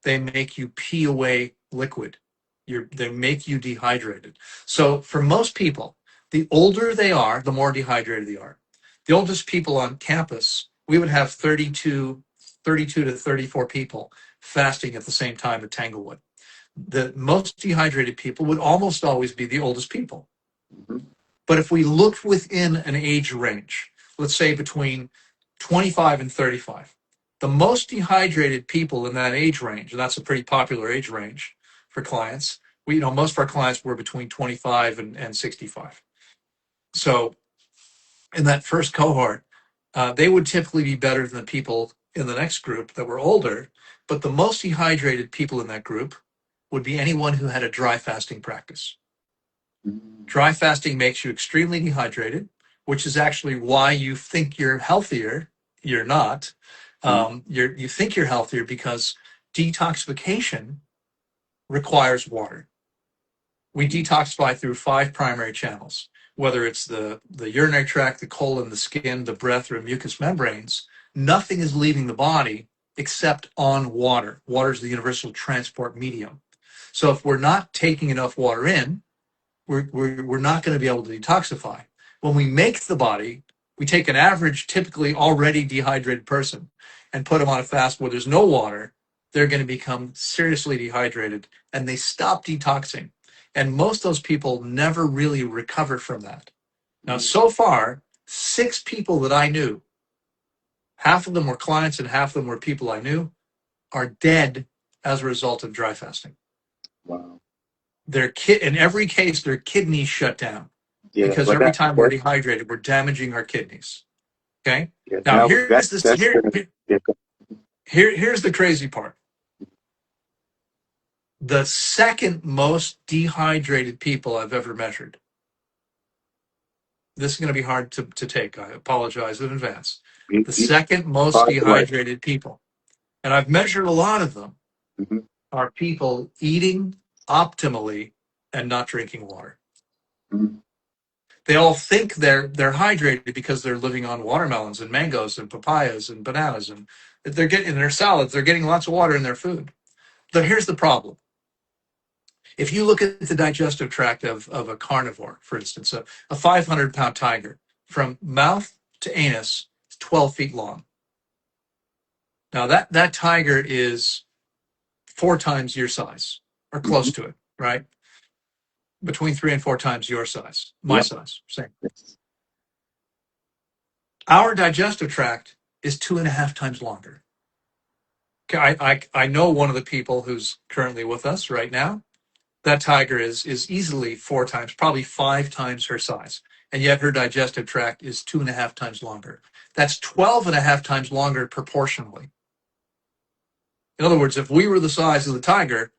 They make you pee away liquid. They make you dehydrated. So for most people, the older they are, the more dehydrated they are. The oldest people on campus, we would have 32 to 34 people fasting at the same time at Tanglewood. The most dehydrated people would almost always be the oldest people. Mhm. But if we looked within an age range, let's say between 25 and 35, the most dehydrated people in that age range, and that's a pretty popular age range for clients. Most of our clients were between 25 and 65. So in that first cohort, they would typically be better than the people in the next group that were older. But the most dehydrated people in that group would be anyone who had a dry fasting practice. Mm, Dry fasting makes you extremely dehydrated, which is actually why you think you're healthier. You're not. mm, You think you're healthier because detoxification requires water. We mm, detoxify through five primary channels, whether it's the urinary tract, the colon, the skin, the breath, or mucous membranes. Nothing is leaving the body except on water. Water is the universal transport medium. So if we're not taking enough water in, we're not going to be able to detoxify. When we make the body, we take an average, typically already dehydrated person and put them on a fast where there's no water, they're going to become seriously dehydrated and they stop detoxing. And most of those people never really recover from that. Now, mm. so far, 6 people that I knew half of them were clients and half of them were people I knew, are dead as a result of dry fasting. Wow. In every case, their kidneys shut down Yeah. because Well, every time we're dehydrated, we're damaging our kidneys. Okay. yeah. Now Now here's this. that's the yeah. Here's the crazy part. The second most dehydrated people I've ever measured. This is going to be hard to take. I apologize in advance. The You second most by the way. dehydrated people, and I've measured a lot of them, Mm-hmm. are people eating optimally and not drinking water. Mm-hmm. They all think they're hydrated because they're living on watermelons and mangoes and papayas and bananas, and they're getting in their salads. They're getting lots of water in their food. But here's the problem: if you look at the digestive tract of a carnivore, for instance, a 500-pound tiger, from mouth to anus, is 12 feet long. Now that tiger is 4 times your size, or Mm-hmm. close to it, right? Between 3 and 4 times your size, my Yep. size, same. Yes. Our digestive tract is 2.5 times longer. Okay, I know one of the people who's currently with us right now. That tiger is easily 4 times, probably 5 times her size, and yet her digestive tract is 2.5 times longer. That's 12.5 times longer proportionally. In other words, if we were the size of the tiger,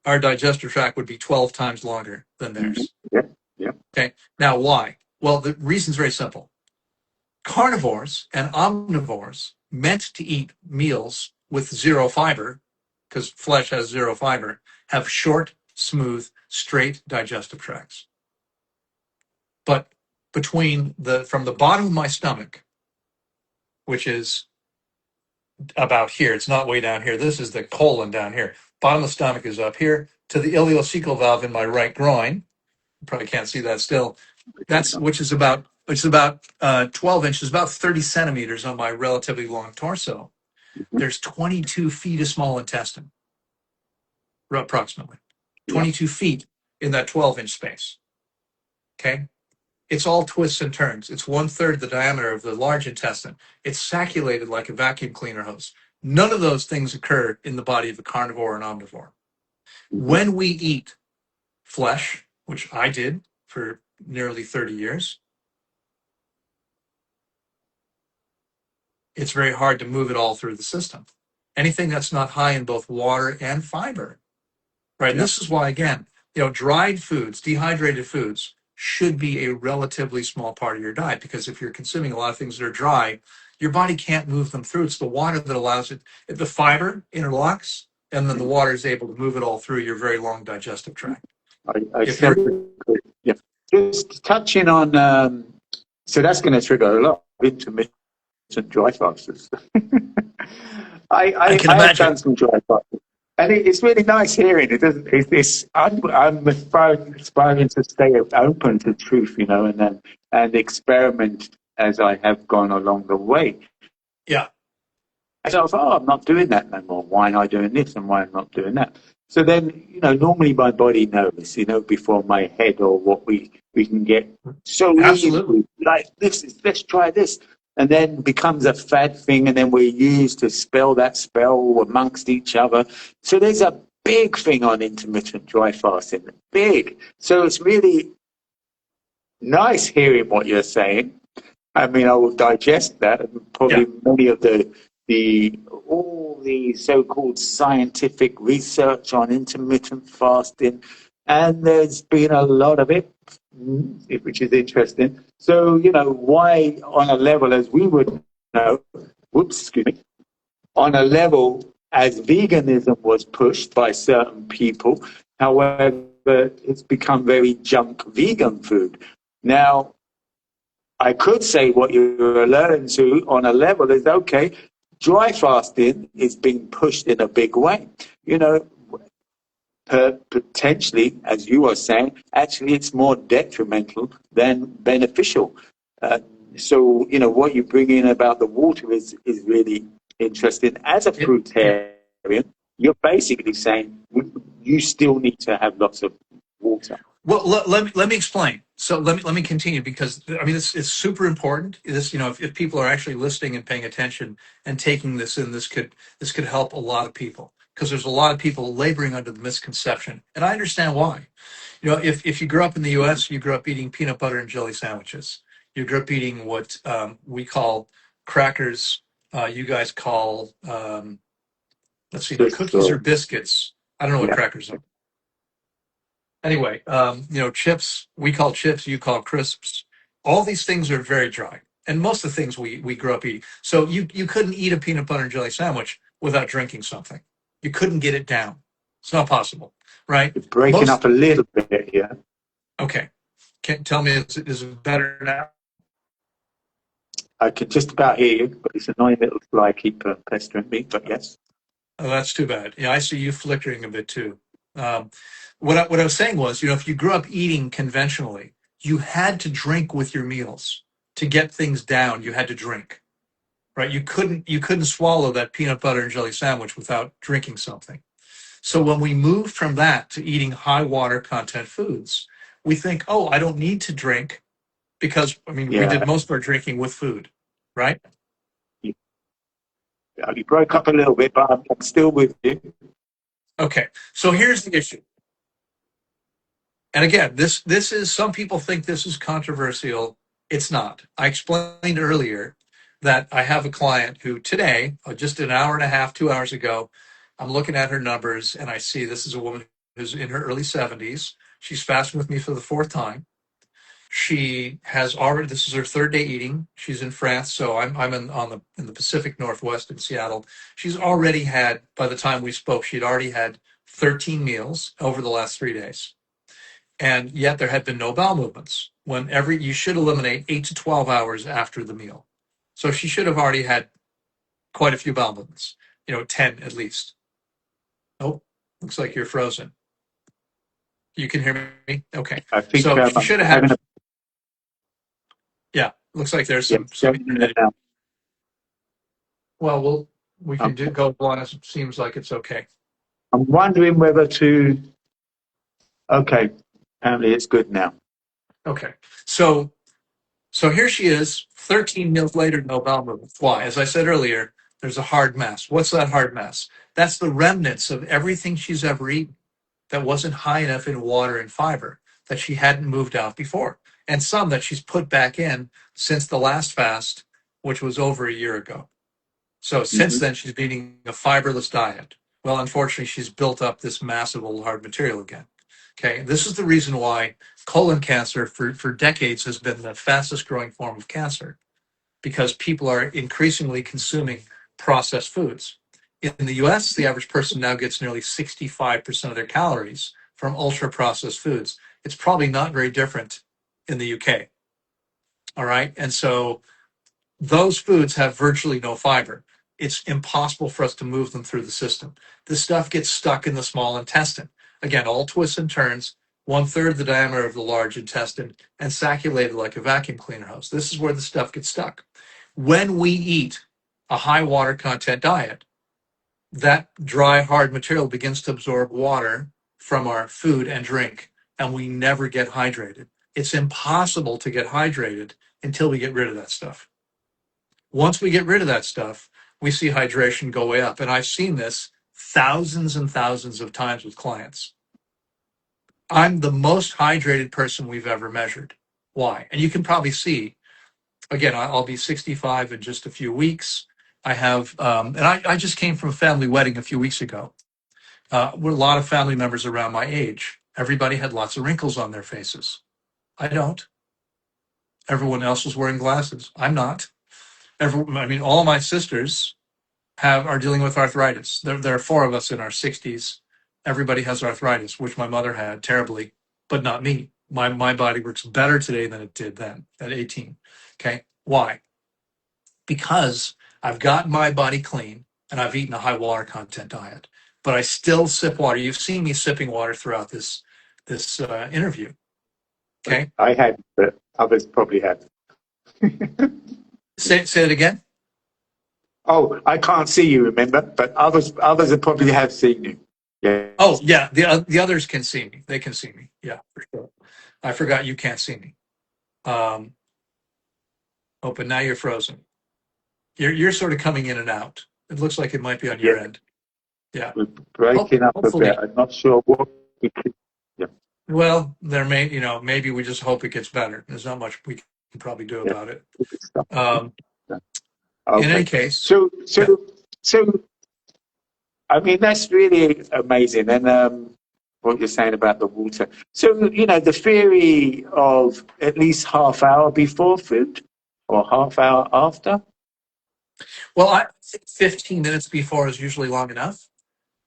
our digestive tract would be 12 times longer than Mm-hmm. theirs. Yep. Yep. Okay. Now, why? Well, the reason's very simple. Carnivores and omnivores meant to eat meals with zero fiber, because flesh has zero fiber, have short, smooth, straight digestive tracts. But from the bottom of my stomach, which is about here, it's not way down here. This is the colon down here. Bottom of the stomach is up here to the ileocecal valve in my right groin. You probably can't see that still. That's which is about 12 inches, about 30 centimeters on my relatively long torso. Mm-hmm. There's 22 feet of small intestine, approximately Yep. 22 feet in that 12-inch space. Okay. It's all twists and turns. It's 1/3 the diameter of the large intestine. It's sacculated like a vacuum cleaner hose. None of those things occur in the body of a carnivore and omnivore. Mm-hmm. When we eat flesh, which I did for nearly 30 years, it's very hard to move it all through the system. Anything that's not high in both water and fiber, right? And Yep. this is why, again, dried foods, dehydrated foods should be a relatively small part of your diet, because if you're consuming a lot of things that are dry, your body can't move them through. It's the water that allows it. The fiber interlocks, and then the water is able to move it all through your very long digestive tract. I If you're simply could. Yeah. Just touching on, so that's going to trigger a lot of intermittent dry fasters. I can I have done imagine. some dry fasting, and it's really nice hearing it. Doesn't it's I'm aspiring to stay open to truth, and experiment as I have gone along the way. Yeah. So I was, I'm not doing that no more. Why am I doing this and why am I not doing that? So then, normally my body knows, before my head or what we can get so Absolutely. easily, like let's try this. And then becomes a fad thing, and then we're used to spell that spell amongst each other. So there's a big thing on intermittent dry fasting, big. So it's really nice hearing what you're saying. I mean, I will digest that, and Yeah. probably many of the all the so-called scientific research on intermittent fasting, and there's been a lot of it, which is interesting. So, why on a level as we would know, excuse me, on a level as veganism was pushed by certain people, however, it's become very junk vegan food. Now, I could say what you're alerting to on a level is okay, dry fasting is being pushed in a big way. Potentially, as you are saying, actually it's more detrimental than beneficial. Uh, so, what you bring in about the water is really interesting. As a It, fruitarian, you're basically saying you still need to have lots of water. well, let me explain. So let me continue because I mean it's super important. This if people are actually listening and paying attention and taking this in, this could help a lot of people because there's a lot of people laboring under the misconception, and I understand why. If you grew up in the U.S., you grew up eating peanut butter and jelly sandwiches. You grew up eating what we call crackers. You guys call let's see now, Crisps cookies or or biscuits. I don't know what yeah, crackers are. Anyway, chips, we call chips, you call crisps. All these things are very dry. And most of the things we grew up eating. So you couldn't eat a peanut butter and jelly sandwich without drinking something. You couldn't get it down. It's not possible, right? you're breaking up Most, a little bit here. okay. Can tell me, is it better now? I can just about hear you, but it's annoying little fly keep pestering me. But yes, Oh, that's too bad. Yeah, I see you flickering a bit too. Um, what I was saying was, if you grew up eating conventionally, you had to drink with your meals to get things down. You had to drink, right? You couldn't swallow that peanut butter and jelly sandwich without drinking something. So when we moved from that to eating high water content foods, we think, oh, I don't need to drink because I mean we yeah, did most of our drinking with food, right? you, you broke up a little bit, but I'm still with you. Okay. So here's the issue. And again, this is some people think this is controversial. It's not. I explained earlier that I have a client who today, just an hour and a half, 2 hours ago, I'm looking at her numbers and I see this is a woman who's in her early 70s. She's fasting with me for the fourth time. She has already. This is her third day eating. She's in France, so I'm in the Pacific Northwest in Seattle. She's already had. By the time we spoke, she'd already had 13 meals over the last 3 days, and yet there had been no bowel movements. When every you should eliminate 8 to 12 hours after the meal, so she should have already had quite a few bowel movements. 10 at least. Oh, looks like you're frozen. You can hear me? Okay. I think So she I'm should have having had. a Yeah, looks like there's yeah, some going in and internet. out. Well, we can Um, go on. It seems like it's okay. I'm wondering whether to. Okay, apparently it's good now. Okay. So here she is, 13 meals later, no bowel movements. Why? As I said earlier, there's a hard mass. What's that hard mass? That's the remnants of everything she's ever eaten that wasn't high enough in water and fiber that she hadn't moved out before, and some that she's put back in since the last fast, which was over a year ago. So since Hmm. then, she's been eating a fiberless diet. Well, unfortunately, she's built up this massive old hard material again. Okay, this is the reason why colon cancer for decades has been the fastest growing form of cancer because people are increasingly consuming processed foods. In the US, the average person now gets nearly 65% of their calories from ultra processed foods. It's probably not very different in the UK. All right. And so those foods have virtually no fiber. It's impossible for us to move them through the system. This stuff gets stuck in the small intestine. Again, all twists and turns, 1/3 of the diameter of the large intestine, and sacculated like a vacuum cleaner hose. This is where the stuff gets stuck. When we eat a high water content diet, that dry, hard material begins to absorb water from our food and drink, and we never get hydrated. It's impossible to get hydrated until we get rid of that stuff. Once we get rid of that stuff, we see hydration go way up. And I've seen this thousands and thousands of times with clients. I'm the most hydrated person we've ever measured. Why? And you can probably see, again, I'll be 65 in just a few weeks. I have, and I just came from a family wedding a few weeks ago. With a lot of family members around my age. Everybody had lots of wrinkles on their faces. I don't. Everyone else was wearing glasses. I'm not. I mean, all my sisters are dealing with arthritis. There are four of us in our 60s. Everybody has arthritis, which my mother had terribly, but not me. My body works better today than it did then at 18. Okay. Why? Because I've gotten my body clean and I've eaten a high water content diet, but I still sip water. You've seen me sipping water throughout this interview. Okay. I had, but others probably had. Say it again. Oh, I can't see you, remember? But others have probably have seen you. Oh Yes. yeah, the others can see me. They can see me. Yeah, for sure. I forgot you can't see me. Um, oh, but now you're frozen. You're sort of coming in and out. It looks like it might be on Yeah, your end. Yeah. we're breaking up a bit. Hopefully. I'm not sure what we could. Yeah, Well, there may, maybe we just hope it gets better. There's not much we can probably do yeah, about it. good stuff. Um, Yeah. in any Okay. case, So, yeah. so, so, I mean, that's really amazing. And what you're saying about the water. So, the theory of at least half hour before food or half hour after. Well, I think 15 minutes before is usually long enough.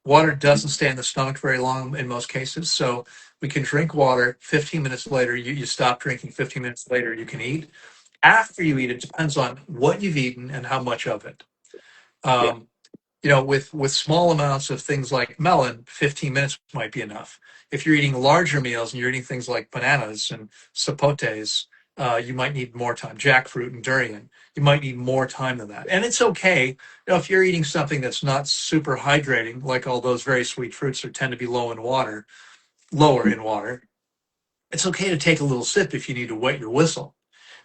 Water doesn't stay in the stomach very long in most cases, so we can drink water. 15 minutes later, you stop drinking. 15 minutes later, you can eat. After you eat, it depends on what you've eaten and how much of it. Yeah, Um, with small amounts of things like melon, 15 minutes might be enough. If you're eating larger meals and you're eating things like bananas and sapotes, you might need more time. Jackfruit and durian, you might need more time than that. And it's okay, if you're eating something that's not super hydrating, like all those very sweet fruits that tend to be lower in water. It's okay to take a little sip if you need to wet your whistle.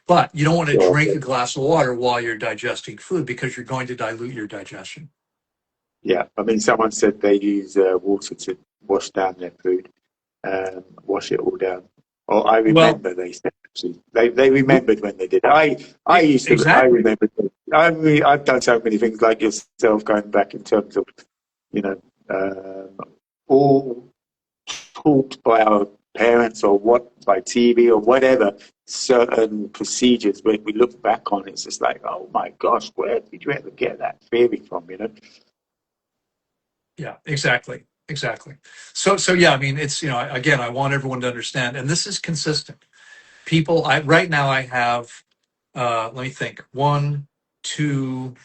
But you don't want to sure. drink a glass of water while you're digesting food because you're going to dilute your digestion. Yeah, I mean, someone said they use water to wash down their food, wash it all down. Or I Well, remember they said actually they remembered when they did. I used to. I exactly. remember. I've done so many things like yourself, going back in terms of you know all taught by our parents or what by TV or whatever certain procedures. When we look back on it, it's just like, oh my gosh, where did you ever get that theory from? Yeah, exactly. Exactly. So yeah, I mean, it's, again, I want everyone to understand, and this is consistent. People, right now I have, let me think, one, two,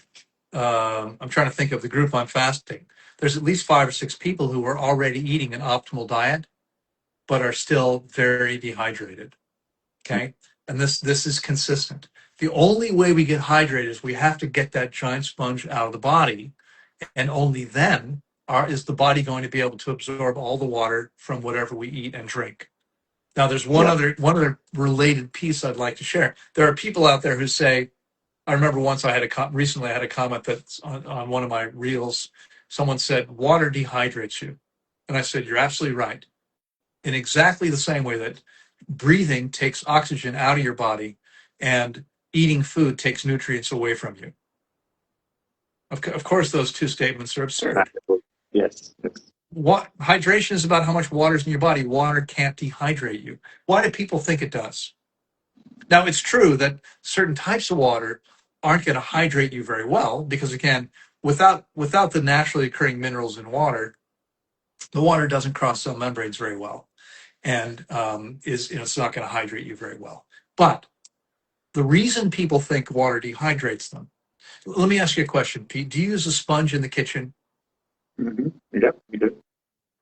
I'm trying to think of the group I'm fasting. There's at least 5 or 6 people who are already eating an optimal diet, but are still very dehydrated. Okay. And this is consistent. The only way we get hydrated is we have to get that giant sponge out of the body, and only then is the body going to be able to absorb all the water from whatever we eat and drink. Now, there's Yeah. one other related piece I'd like to share. There are people out there who say, I remember once recently I had a comment that's on one of my reels. Someone said, water dehydrates you. And I said, you're absolutely right. In exactly the same way that breathing takes oxygen out of your body and eating food takes nutrients away from you. Of course, those two statements are absurd. Yes. Yes. What hydration is about how much water is in your body. Water can't dehydrate you. Why do people think it does? Now, it's true that certain types of water aren't going to hydrate you very well because, again, without the naturally occurring minerals in water, the water doesn't cross cell membranes very well, and it's not going to hydrate you very well. But the reason people think water dehydrates them. Let me ask you a question, Pete. Do you use a sponge in the kitchen? Yep, we do.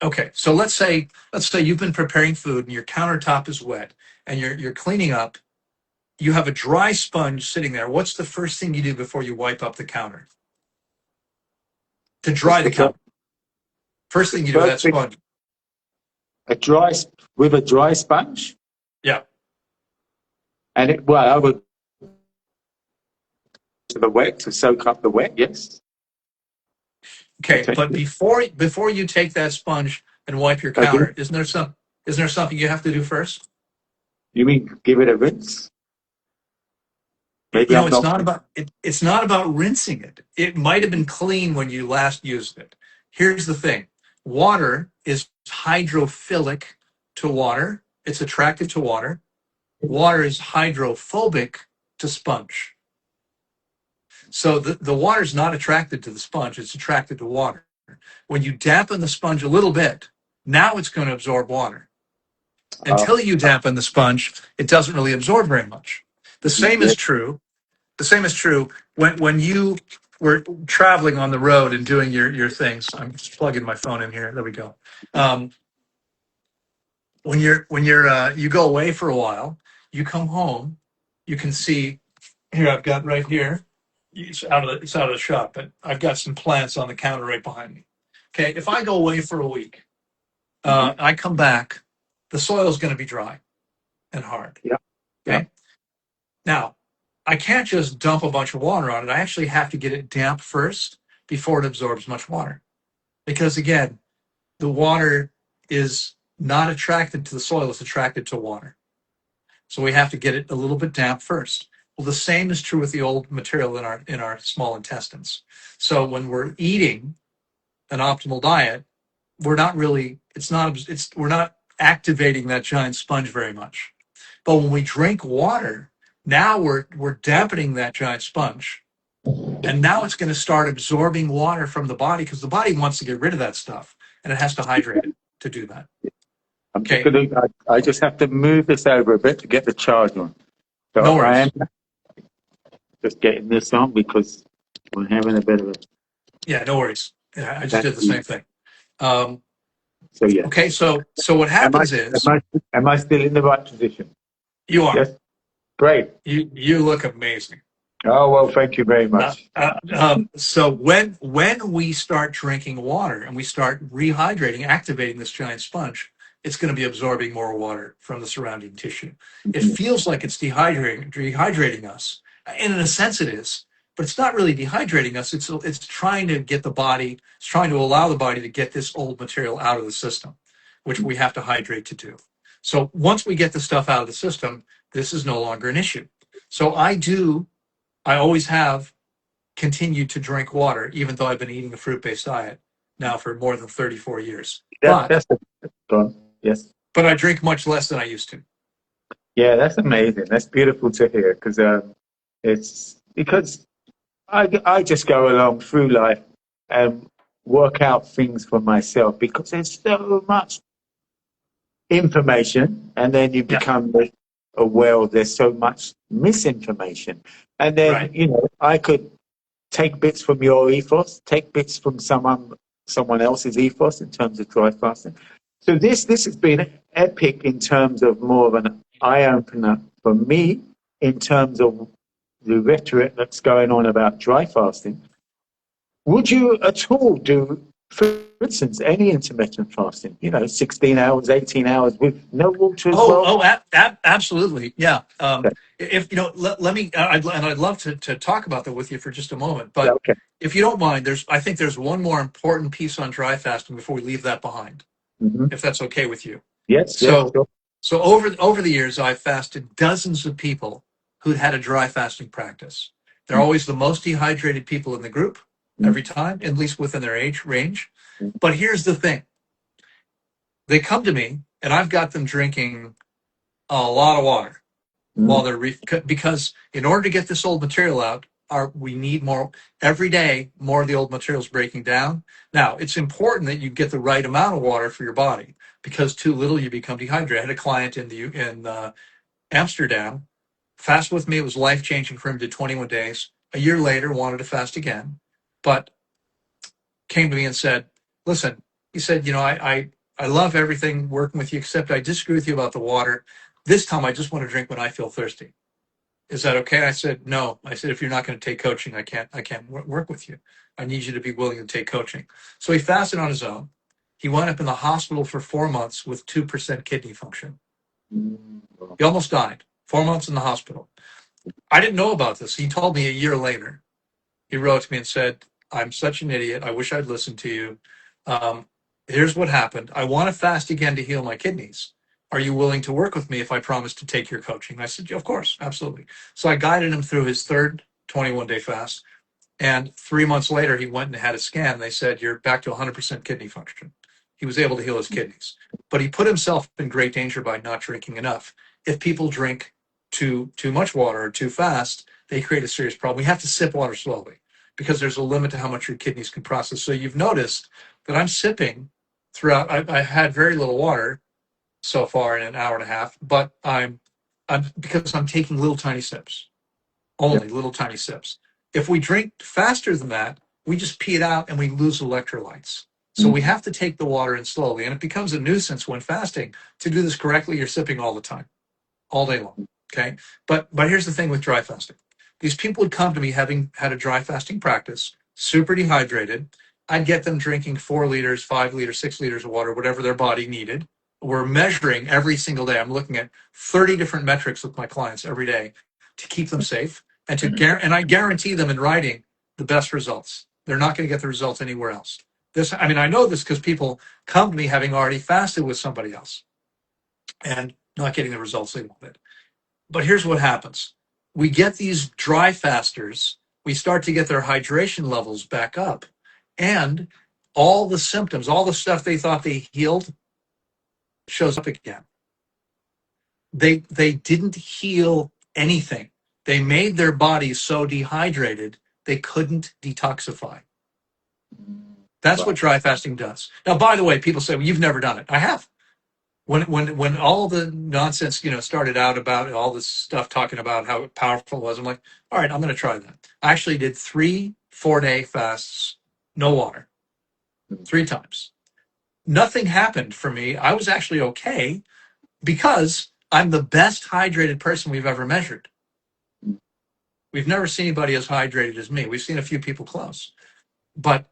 Okay, so let's say you've been preparing food and your countertop is wet and you're cleaning up. You have a dry sponge sitting there. What's the first thing you do before you wipe up the counter to What's dry the the first, counter? First the thing you do with that first thing? sponge. A dry with a dry sponge, Yeah. and well, I would to the wet to soak up the wet. Yes, Okay, but potentially. before you take that sponge and wipe your Okay. counter, isn't there something you have to do first? You mean give it a rinse? Maybe I'm It's not. not about it's not about rinsing it. It might have been clean when you last used it. Here's the thing. Water is hydrophilic to water. It's attracted to water. Water is hydrophobic to sponge. So the water is not attracted to the sponge, it's attracted to water. When you dampen the sponge a little bit, now it's going to absorb water. Uh, Until you dampen the sponge, it doesn't really absorb very much. The same is yes. true the same is true when you were traveling on the road and doing your things. I'm just plugging my phone in here. There we go. Um, when you go away for a while, you come home, you can see here. I've got right here. It's out of the shot, but I've got some plants on the counter right behind me. Okay, if I go away for a week, Mhm. I come back, the soil is going to be dry. and hard. Yeah. Yeah. Okay. Now, I can't just dump a bunch of water on it. I actually have to get it damp first before it absorbs much water. Because again, the water is not attracted to the soil, it's attracted to water. So we have to get it a little bit damp first. Well, the same is true with the old material in our small intestines. So when we're eating an optimal diet, we're not really we're not activating that giant sponge very much. But when we drink water, now we're dampening that giant sponge, and now it's going to start absorbing water from the body because the body wants to get rid of that stuff, and it has to hydrate it to do that. I'm just Okay, going to, I just have to move this over a bit to get the charge on. So no I am worries. just getting this on because we're having a bit of a, Yeah, no worries. Yeah, I just that's did the same thing. Um, so yeah. okay, so what Am I, happens am is I, am I still in the right position? you are Yes. Great. you look amazing. Oh, well, thank you very much. So when we start drinking water and we start rehydrating, activating this giant sponge, it's going to be absorbing more water from the surrounding tissue. It Mhm. feels like it's dehydrating us, and in a sense it is, but it's not really dehydrating us. It's trying to get the body, it's trying to allow the body to get this old material out of the system, which we have to hydrate to do. So once we get the stuff out of the system, this is no longer an issue. So I always have continued to drink water, even though I've been eating a fruit-based diet now for more than 34 years. That's fun. Yes. But I drink much less than I used to. Yeah, that's amazing. That's beautiful to hear because it's because I just go along through life and work out things for myself because there's so much information, and then you Yeah, become aware there's so much misinformation. And then, right. I could take bits from your ethos, take bits from someone else's ethos in terms of dry fasting. So this has been epic in terms of more of an eye opener for me in terms of the rhetoric that's going on about dry fasting. Would you at all do, for instance, any intermittent fasting? 16 hours, 18 hours with no water as Oh, well? absolutely. Yeah. Okay. If let me, I'd love to talk about that with you for just a moment. Yeah, But okay. if you don't mind, I think there's one more important piece on dry fasting before we leave that behind, Hmm. if that's okay with you. Yes, yes, So, sure. so over the years, I've fasted dozens of people who'd had a dry fasting practice. They're always the most dehydrated people in the group every time, at least within their age range. But here's the thing: they come to me, and I've got them drinking a lot of water while Mm-hmm. they're because in order to get this old material out, we need more every day. More of the old material is breaking down. Now, it's important that you get the right amount of water for your body because too little you become dehydrated. I had a client in Amsterdam fast with me. It was life changing for him. Did 21 days. A year later, wanted to fast again, but came to me and said, "Listen," he said, I love everything working with you, except I disagree with you about the water. This time, I just want to drink when I feel thirsty. Is that okay?" I said, "No." I said, "If you're not going to take coaching, I can't work with you. I need you to be willing to take coaching." So he fasted on his own. He wound up in the hospital for 4 months with 2% kidney function. He almost died. 4 months in the hospital. I didn't know about this. He told me a year later. He wrote to me and said, "I'm such an idiot. I wish I'd listened to you. Um, Here's what happened. I want to fast again to heal my kidneys. Are you willing to work with me if I promise to take your coaching?" I said, "Yeah, of course, absolutely." So I guided him through his third 21-day fast. And 3 months later, he went and had a scan. They said, "You're back to 100% kidney function." He was able to heal his kidneys. But he put himself in great danger by not drinking enough. If people drink too much water or too fast, they create a serious problem. We have to sip water slowly because there's a limit to how much your kidneys can process. So you've noticed that I'm sipping throughout. I had very little water so far in an hour and a half, but I'm because I'm taking little tiny sips, Yeah. only little tiny sips. If we drink faster than that, we just pee it out and we lose electrolytes. So we Mm-hmm. have to take the water in slowly, and it becomes a nuisance when fasting. To do this correctly, you're sipping all the time, all day long. Okay, but here's the thing with dry fasting: these people would come to me having had a dry fasting practice, super dehydrated. I'd get them drinking 4 liters, 5 liters, 6 liters of water, whatever their body needed. We're measuring every single day. I'm looking at 30 different metrics with my clients every day to keep them safe and and I guarantee them in writing the best results. They're not going to get the results anywhere else. I mean, I know this because people come to me having already fasted with somebody else and not getting the results they wanted. But here's what happens. We get these dry fasters, we start to get their hydration levels back up, and all the symptoms, all the stuff they thought they healed shows up again. They didn't heal anything. They made their bodies so dehydrated they couldn't detoxify. That's what Right. dry fasting does. Now, by the way, people say, well, you've never done it. I have. When all the nonsense started out about all this stuff talking about how powerful it was, I'm like, all right, I'm going to try that. I actually did 3 4-day fasts, no water, 3 times. Nothing happened for me. I was actually okay because I'm the best hydrated person we've ever measured. We've never seen anybody as hydrated as me. We've seen a few people close, but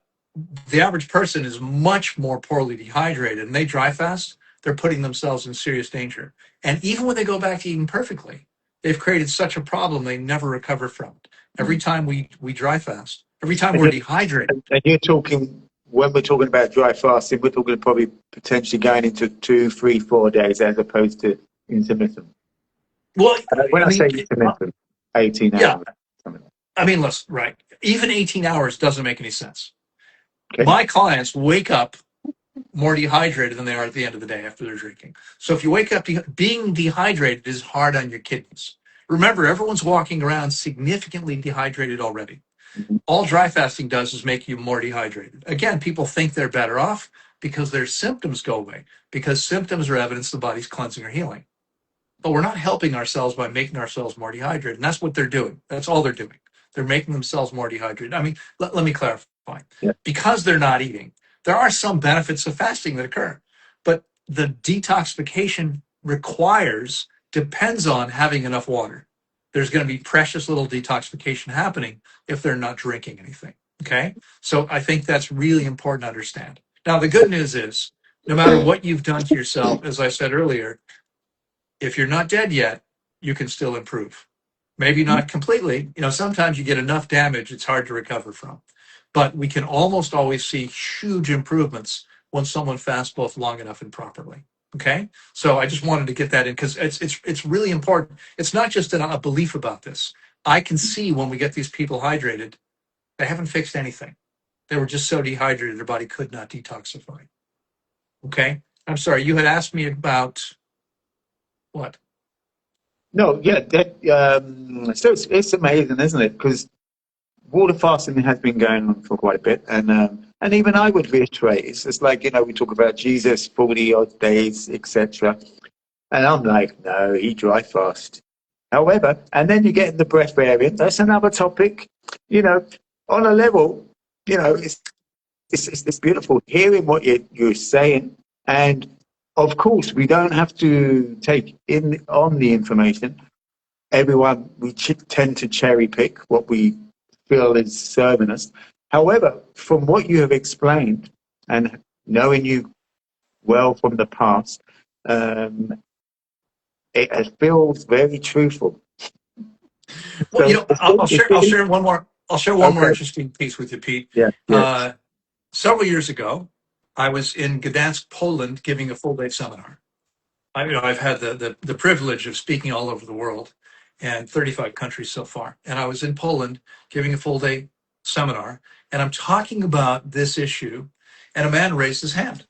the average person is much more poorly dehydrated, and they dry fast, they're putting themselves in serious danger. And even when they go back to eating perfectly, they've created such a problem they never recover from it. Every time we dry fast, every time And we're you're, and dehydrated. you're talking, when we're talking about dry fasting, we're talking probably potentially going into 2, 3, 4 days as opposed to intermittent. Well, When I I say mean, intermittent, 18 yeah, hours. Something I mean, listen, right. Even 18 hours doesn't make any sense. like. Okay. My clients wake up more dehydrated than they are at the end of the day after they're drinking. So if you wake up, being dehydrated is hard on your kidneys. Remember, everyone's walking around significantly dehydrated already. Mhm. All dry fasting does is make you more dehydrated. Again, people think they're better off because their symptoms go away, because symptoms are evidence the body's cleansing or healing. But we're not helping ourselves by making ourselves more dehydrated. And that's what they're doing. That's all they're doing. They're making themselves more dehydrated. I mean, let me clarify. Yeah. Because they're not eating, there are some benefits of fasting that occur. But the detoxification depends on having enough water. There's going to be precious little detoxification happening if they're not drinking anything. Okay. So I think that's really important to understand. Now, the good news is no matter what you've done to yourself, as I said earlier, if you're not dead yet, you can still improve. Maybe not completely. Sometimes you get enough damage, it's hard to recover from. But we can almost always see huge improvements when someone fasts both long enough and properly. Okay, so I just wanted to get that in because it's really important. It's not just a belief about this. I can see when we get these people hydrated, they haven't fixed anything. They were just so dehydrated, their body could not detoxify. Okay, I'm sorry. You had asked me about what? No, yeah. So it's amazing, isn't it? Because water fasting has been going on for quite a bit, and even I would reiterate, it's like we talk about Jesus 40 odd days, etc. And I'm like, no, he dry fast. However, and then you get in the breath variant. That's another topic. You know, on a level, it's beautiful hearing what you're saying, and of course, we don't have to take in on the information. Everyone, we tend to cherry pick what we feel is serving us. However, from what you have explained and knowing you well from the past, um, it feels very truthful. Well, So I'll share one more. I'll share one more okay, interesting piece with you, Pete. yeah, yeah. Uh, Several years ago, I was in Gdansk, Poland, giving a full day seminar. I've had the privilege of speaking all over the world, and 35 countries so far. And I was in Poland giving a full day seminar, and I'm talking about this issue, and a man raised his hand.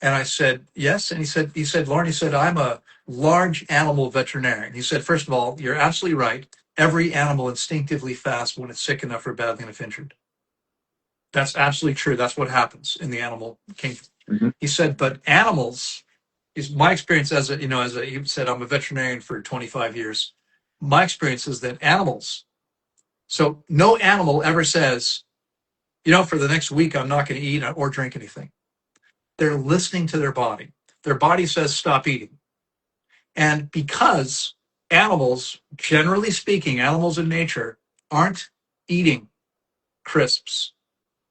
And I said, yes. And he said, Loren, he said, I'm a large animal veterinarian. He said, first of all, you're absolutely right. Every animal instinctively fasts when it's sick enough or badly enough injured. That's absolutely true. That's what happens in the animal kingdom. Hmm. He said, but animals, is my experience he said, I'm a veterinarian for 25 years. My experience is that animals, so no animal ever says, for the next week, I'm not going to eat or drink anything. They're listening to their body. Their body says, stop eating. And because animals, generally speaking, animals in nature aren't eating crisps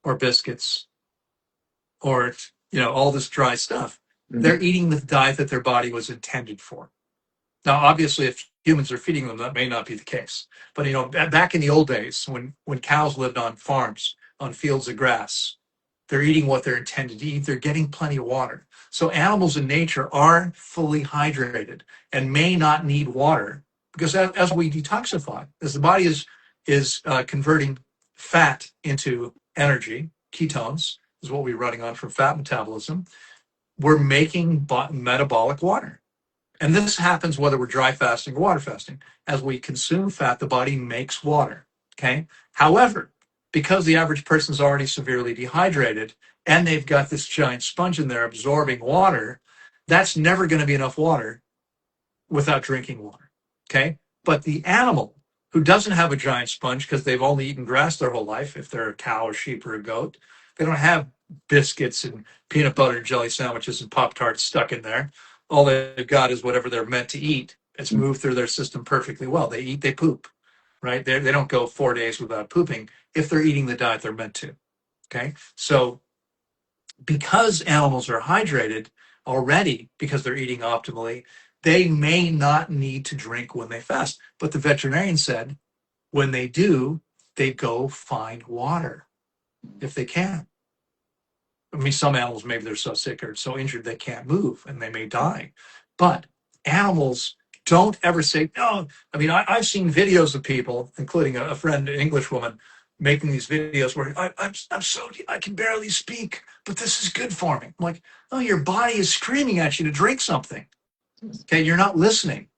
or biscuits or all this dry stuff. they're eating the diet that their body was intended for. Now, obviously, if humans are feeding them, that may not be the case. But back in the old days, when cows lived on farms, on fields of grass, they're eating what they're intended to eat. They're getting plenty of water. So animals in nature are fully hydrated and may not need water because as we detoxify, as the body is converting fat into energy, ketones is what we're running on from fat metabolism. We're making metabolic water. And this happens whether we're dry fasting or water fasting. As we consume fat, the body makes water. Okay. However, because the average person is already severely dehydrated and they've got this giant sponge in there absorbing water, that's never going to be enough water without drinking water. Okay. But the animal who doesn't have a giant sponge because they've only eaten grass their whole life, if they're a cow or sheep or a goat, they don't have biscuits and peanut butter and jelly sandwiches and Pop Tarts stuck in there. All they've got is whatever they're meant to eat. It's moved through their system perfectly well. They eat, they poop, right? They don't go 4 days without pooping if they're eating the diet they're meant to. Okay. So because animals are hydrated already because they're eating optimally, they may not need to drink when they fast. But the veterinarian said when they do, they go find water if they can. I mean, some animals, maybe they're so sick or so injured they can't move and they may die. But animals don't ever say, no. I mean, I've seen videos of people, including a friend, an English woman, making these videos where I'm so, I can barely speak, but this is good for me. I'm like, oh, your body is screaming at you to drink something. Okay, you're not listening.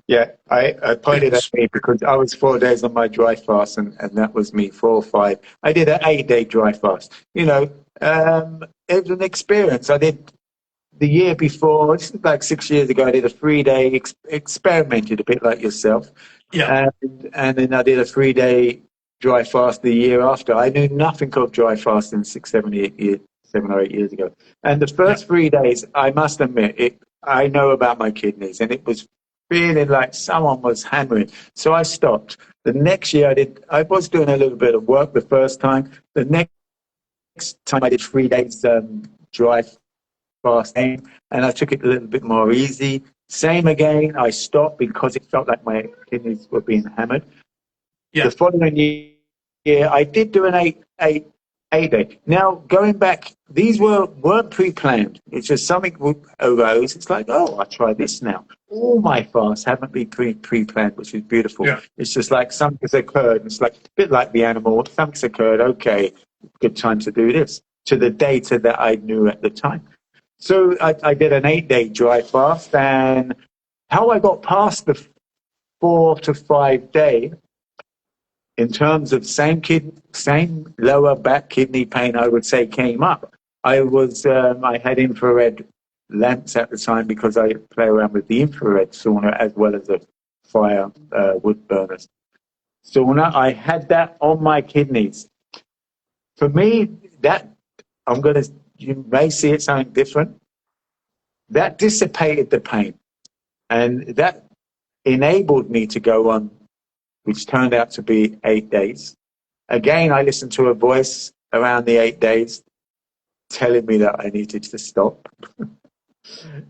Yeah, I pointed at me because I was 4 days on my dry fast, and that was me, 4 or 5. I did an 8 day dry fast. It was an experience. I did the year before, this is like 6 years ago, I did a 3 day experimented a bit like yourself, Yeah, and then I did a 3 day dry fast the year after. I knew nothing of dry fasting 7 or 8 years ago, and the yeah, first 3 days, I must admit, I know about my kidneys, and it was feeling like someone was hammering. So I stopped. The next year, I was doing a little bit of work the first time. The next time, I did 3 days dry fasting, and I took it a little bit more easy. Same again, I stopped because it felt like my kidneys were being hammered. The yeah, following year, I did do an eight day. Now going back, these weren't pre-planned. It's just something arose. It's like, oh, I'll try this now. All my fasts haven't been pre-planned, which is beautiful. yeah. It's just like something's occurred. It's like a bit like the animal. Something's occurred. Okay, good time to do this. To the data that I knew at the time. So I did an 8 day dry fast, and how I got past the 4 to 5 day in terms of same lower back kidney pain, I would say came up. I had infrared lamps at the time because I play around with the infrared sauna as well as the fire wood burners sauna. I had that on my kidneys. For me, that you may see it something different. That dissipated the pain, and that enabled me to go on, which turned out to be 8 days. Again, I listened to a voice around the 8 days telling me that I needed to stop.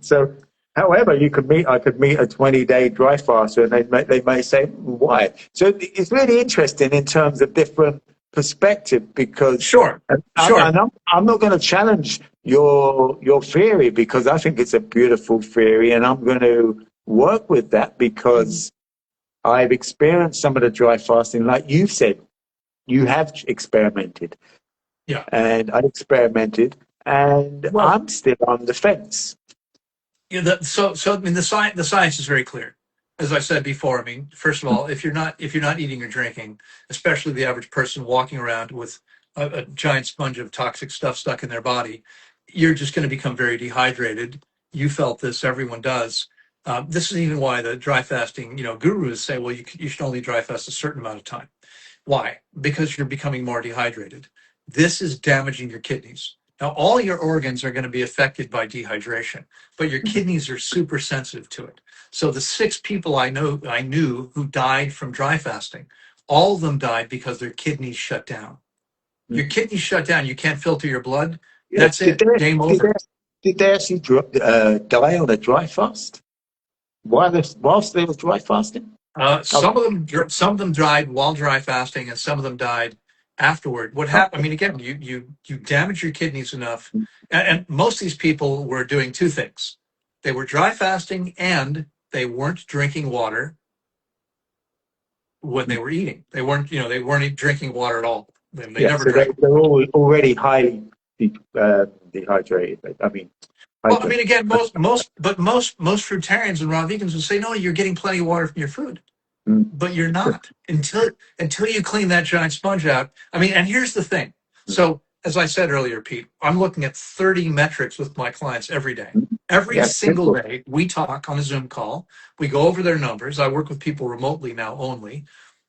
So, however, I could meet a 20-day dry faster, and they may say, why? So it's really interesting in terms of different perspective because Sure, sure. I'm not going to challenge your theory because I think it's a beautiful theory, and I'm going to work with that because I've experienced some of the dry fasting, like you said. You have experimented, Yeah. and I experimented, and Well, I'm still on the fence. so I mean, the science is very clear. As I said before, I mean, first of all, if you're not eating or drinking, especially the average person walking around with a giant sponge of toxic stuff stuck in their body, you're just going to become very dehydrated. You felt this; everyone does. This is even why the dry fasting, gurus say, well, you should only dry fast a certain amount of time. Why? Because you're becoming more dehydrated. This is damaging your kidneys. Now, all your organs are going to be affected by dehydration, but your kidneys are super sensitive to it. So the 6 people I knew who died from dry fasting, all of them died because their kidneys shut down. Your kidneys shut down. You can't filter your blood. Yeah. That's it. Game over. Did they actually die on a dry fast whilst they were dry fasting? Oh, Some of them died while dry fasting, and some of them died afterward. What happened? I mean, again, you damage your kidneys enough, and most of these people were doing two things: they were dry fasting, and they weren't drinking water when they were eating. They weren't drinking water at all. They yeah. never So drank. they're all already highly dehydrated. I mean, Well, I hydrated. mean, again, most fruitarians and raw vegans will say, no, you're getting plenty of water from your food. Mm, But you're not until you clean that giant sponge out. I mean, and here's the thing. mm, So as I said earlier, Pete, I'm looking at 30 metrics with my clients every day. mm. Every Yeah, single simple. day, we talk on a Zoom call. We go over their numbers. I work with people remotely now only.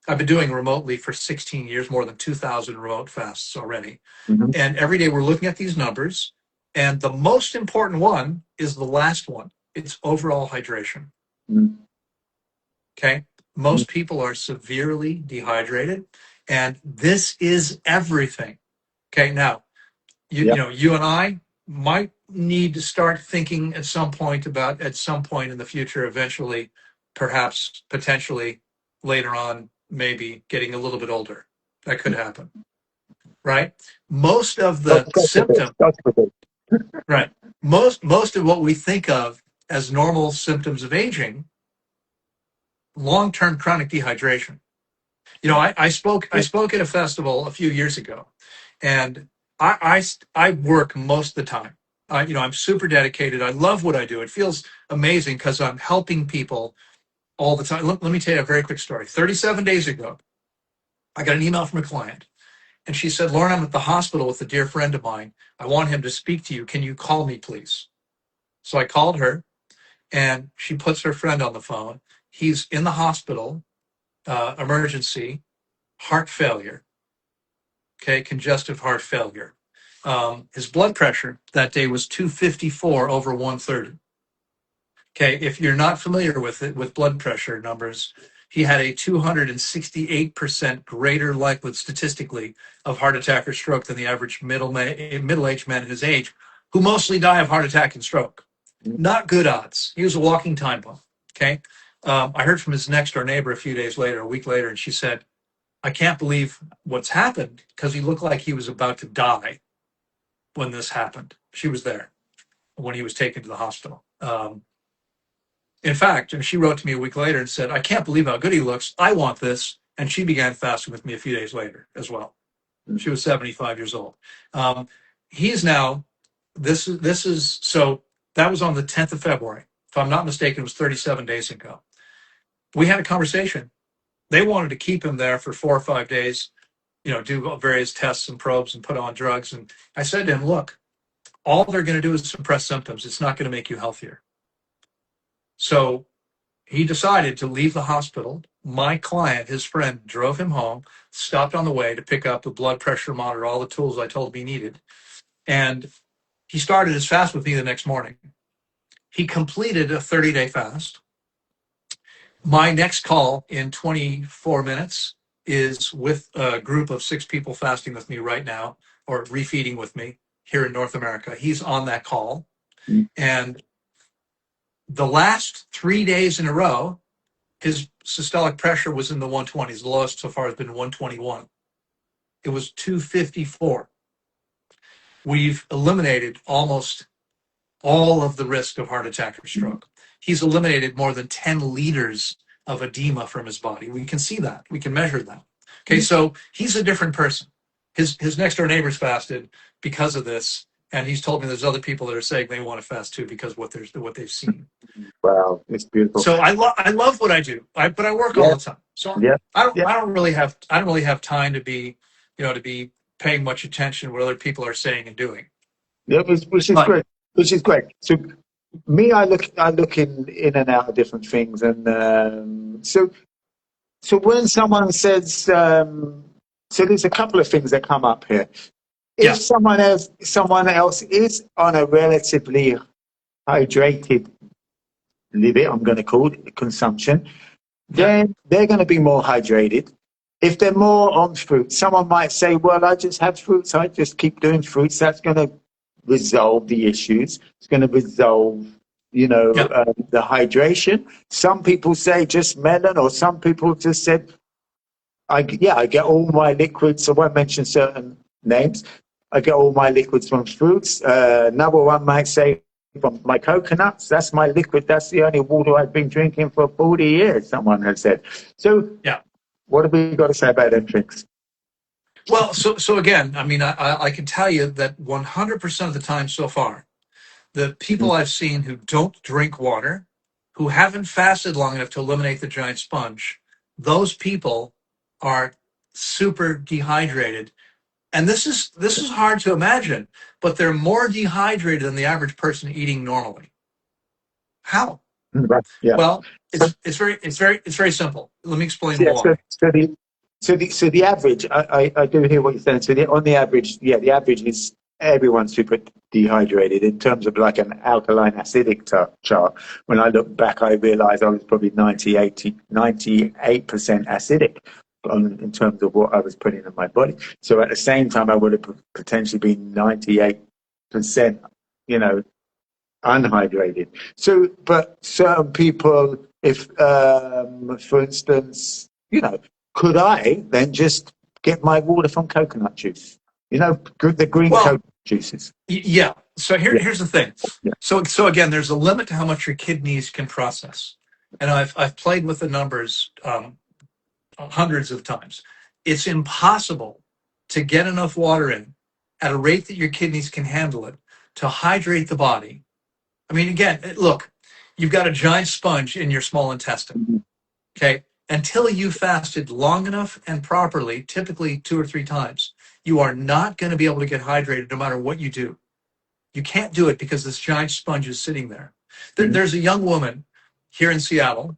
I've been doing remotely for 16 years, more than 2,000 remote fasts already. Hmm. And every day we're looking at these numbers. And the most important one is the last one. It's overall hydration. Mm, Okay. mm. Most people are severely dehydrated, and this is everything. Okay. Now, Yeah. you and I might need to start thinking at some point in the future, eventually, perhaps potentially later on, maybe getting a little bit older. That could happen, right? Most of the God forbid. symptoms, God forbid. right? Most of what we think of as normal symptoms of aging, long-term chronic dehydration. I Yeah. spoke at a festival a few years ago, and I work most of the time. I'm super dedicated. I love what I do. It feels amazing because I'm helping people all the time. Let me tell you a very quick story. 37 days ago, I got an email from a client, and she said, "Loren, I'm at the hospital with a dear friend of mine. I want him to speak to you. Can you call me, please?" So I called her, and she puts her friend on the phone. He's in the hospital, emergency, heart failure. Okay, congestive heart failure. His blood pressure that day was 254 over 130. Okay, if you're not familiar with it, with blood pressure numbers, he had a 268% greater likelihood statistically of heart attack or stroke than the average middle-aged man his age, who mostly die of heart attack and stroke. Mm. Not good odds. He was a walking time bomb. Okay, I heard from his next door neighbor a few days later, a week later, and she said, I can't believe what's happened because he looked like he was about to die when this happened. She was there when he was taken to the hospital. In fact, and she wrote to me a week later and said, I can't believe how good he looks. I want this. And she began fasting with me a few days later as well. Mm. She was 75 years old. Um, he's now, this is, so that was on the 10th of February. If I'm not mistaken, it was 37 days ago. We had a conversation. They wanted to keep him there for 4 or 5 days, do various tests and probes and put on drugs. And I said to him, look, all they're going to do is suppress symptoms. It's not going to make you healthier. So he decided to leave the hospital. My client, his friend, drove him home, stopped on the way to pick up the blood pressure monitor, all the tools I told him he needed. And he started his fast with me the next morning. He completed a 30-day fast. My next call in 24 minutes is with a group of 6 people fasting with me right now, or refeeding with me here in North America. He's on that call. Mm. And the last 3 days in a row, his systolic pressure was in the 120s. The lowest so far has been 121. It was 254. We've eliminated almost all of the risk of heart attack or stroke. He's eliminated more than 10 liters of edema from his body. We can see that. We can measure that. Okay, Mm. so he's a different person. His next door neighbors fasted because of this, and he's told me there's other people that are saying they want to fast too because of what they've seen. Wow, it's beautiful. So I love what I do, but I work all Yeah. the time. So Yeah. I Yeah. don't really have time to be paying much attention to what other people are saying and doing. Yeah. Which is But great. Which is great. So me, I look in and out of different things, and so when someone says, so there's a couple of things that come up here. If yeah, someone else is on a relatively hydrated limit, I'm going to call it consumption, yeah, then they're going to be more hydrated. If they're more on fruit, someone might say, well, I just have fruits. I just keep doing fruits. That's going to resolve the issues. It's going to resolve, Yeah. the hydration. Some people say just melon, or some people just said, I get all my liquids. I won't mention certain names. I get all my liquids from fruits. Another one might say from my coconuts. That's my liquid. That's the only water I've been drinking for 40 years, someone has said. So, Yeah. what have we got to say about them drinks? Well, so again, I mean, I can tell you that 100% of the time so far, the people I've seen who don't drink water, who haven't fasted long enough to eliminate the giant sponge, those people are super dehydrated. And this is hard to imagine, but they're more dehydrated than the average person eating normally. How? Right. Yeah. Well, So, it's very simple. Let me explain yeah, so, why. so the so the average, I do hear what you're saying. So on the average, yeah, the average is everyone's super dehydrated in terms of like an alkaline acidic chart. When I look back, I realized I was probably 98% acidic in terms of what I was putting in my body. So at the same time, I would have potentially been 98%, you know, unhydrated. So, but certain people, if, for instance, could I then just get my water from coconut juice? The green Well, coconut juices. yeah. So Yeah, here's the thing. yeah. So again, there's a limit to how much your kidneys can process, and I've played with the numbers hundreds of times. It's impossible to get enough water in at a rate that your kidneys can handle it to hydrate the body. I mean, again, look, you've got a giant sponge in your small intestine. Mhm. Okay, until you fasted long enough and properly, typically 2 or 3 times, you are not going to be able to get hydrated no matter what you do. You can't do it because this giant sponge is sitting there. Mhm. There's a young woman here in Seattle.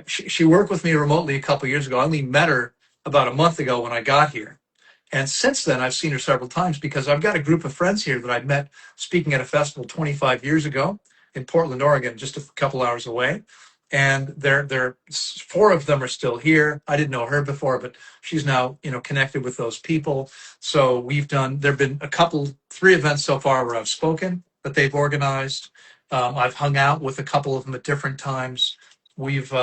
She worked with me remotely a couple of years ago. I only met her about a month ago when I got here. And since then, I've seen her several times because I've got a group of friends here that I met speaking at a festival 25 years ago in Portland, Oregon, just a couple hours away. And they're 4 of them are still here. I didn't know her before, but she's now connected with those people. So we've done. There've been 3 events so far where I've spoken that they've organized. I've hung out with a couple of them at different times. We've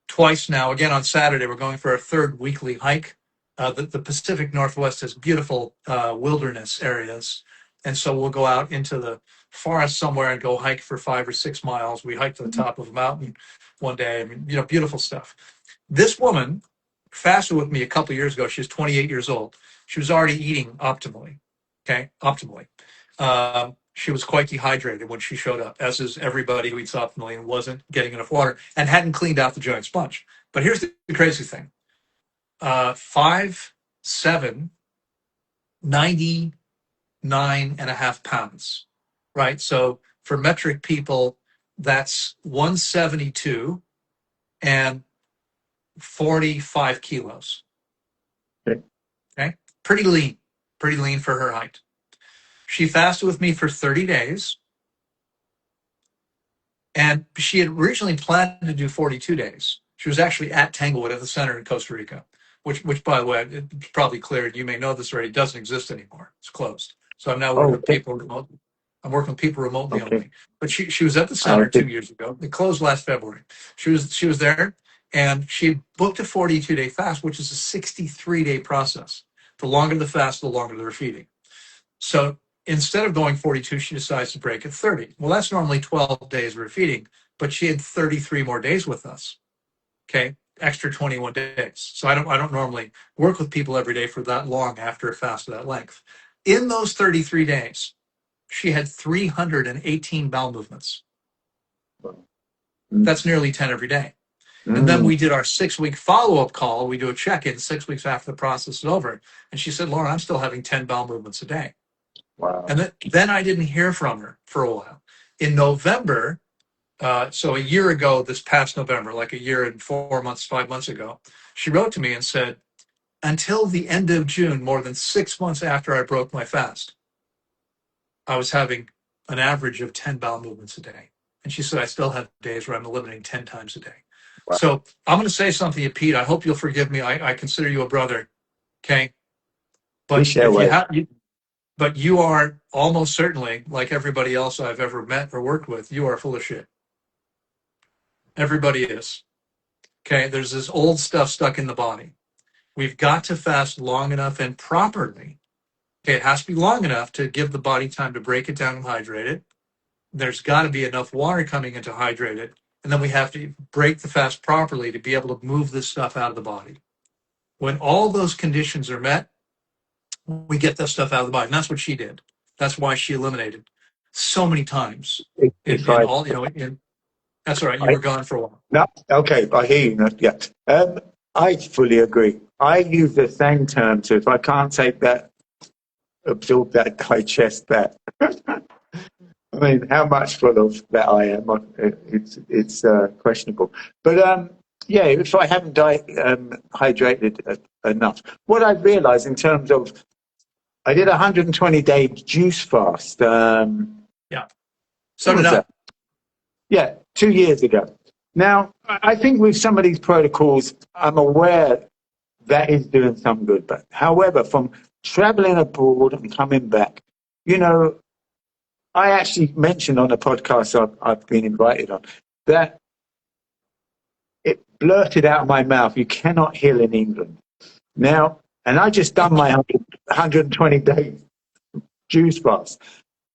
twice now. Again, on Saturday, we're going for our third weekly hike. The Pacific Northwest has beautiful wilderness areas. And so we'll go out into the forest somewhere and go hike for 5 or 6 miles. We hike to the top of a mountain one day. I mean, beautiful stuff. This woman fasted with me a couple of years ago. She was 28 years old. She was already eating optimally. Okay, optimally. She was quite dehydrated when she showed up, as is everybody who eats optimally and wasn't getting enough water and hadn't cleaned out the giant sponge. But here's the crazy thing: 5'7", 99.5 pounds. Right. So for metric people, that's 172 and 45 kilos. Okay. Okay, pretty lean for her height. She fasted with me for 30 days. And she had originally planned to do 42 days. She was actually at Tanglewood at the center in Costa Rica, which by the way, it's probably clear, you may know this already, doesn't exist anymore. It's closed. So I'm now working Oh, with people remotely. I'm working with people remotely okay. only. But she was at the I center did. 2 years ago. It closed last February. She was there, and she booked a 42-day fast, which is a 63-day process. The longer the fast, the longer the feeding. So instead of going 42, she decides to break at 30. Well, that's normally 12 days of feeding, but she had 33 more days with us. Okay, extra 21 days. So I don't normally work with people every day for that long after a fast of that length. In those 33 days, she had 318 bowel movements. Mm. That's nearly 10 every day. And then Mm. we did our 6-week follow-up call. We do a check-in 6 weeks after the process is over. And she said, Loren, I'm still having 10 bowel movements a day. Wow. And then I didn't hear from her for a while. In November, so a year ago, this past November, like a year and 4 months, 5 months ago, she wrote to me and said, until the end of June, more than 6 months after I broke my fast, I was having an average of 10 bowel movements a day. And she said, I still have days where I'm eliminating 10 times a day. Wow. So I'm going to say something to Pete. I hope you'll forgive me. I consider you a brother. Okay. We But share if you weight. have, But you are almost certainly, like everybody else I've ever met or worked with, you are full of shit. Everybody is. Okay, there's this old stuff stuck in the body. We've got to fast long enough and properly. Okay, it has to be long enough to give the body time to break it down and hydrate it. There's got to be enough water coming in to hydrate it. And then we have to break the fast properly to be able to move this stuff out of the body. When all those conditions are met, we get that stuff out of the body. And that's what she did. That's why she eliminated so many times If in I, all, that's all right. You I were gone for a while. no, okay, I hear you. Yeah, I fully agree. I use the same term too. If I can't take that, absorb that, digest that. I mean, how much full of that I am, it's questionable. But yeah, if I haven't hydrated enough, what I've realised in terms of, I did a 120-day juice fast. Yeah. So When did was I. that? Yeah, 2 years ago. Now, I think with some of these protocols, I'm aware that is doing some good. But however, from traveling abroad and coming back, you know, I actually mentioned on a podcast I've been invited on that it blurted out of my mouth, you cannot heal in England. Now, and I just done my 120-day juice fast.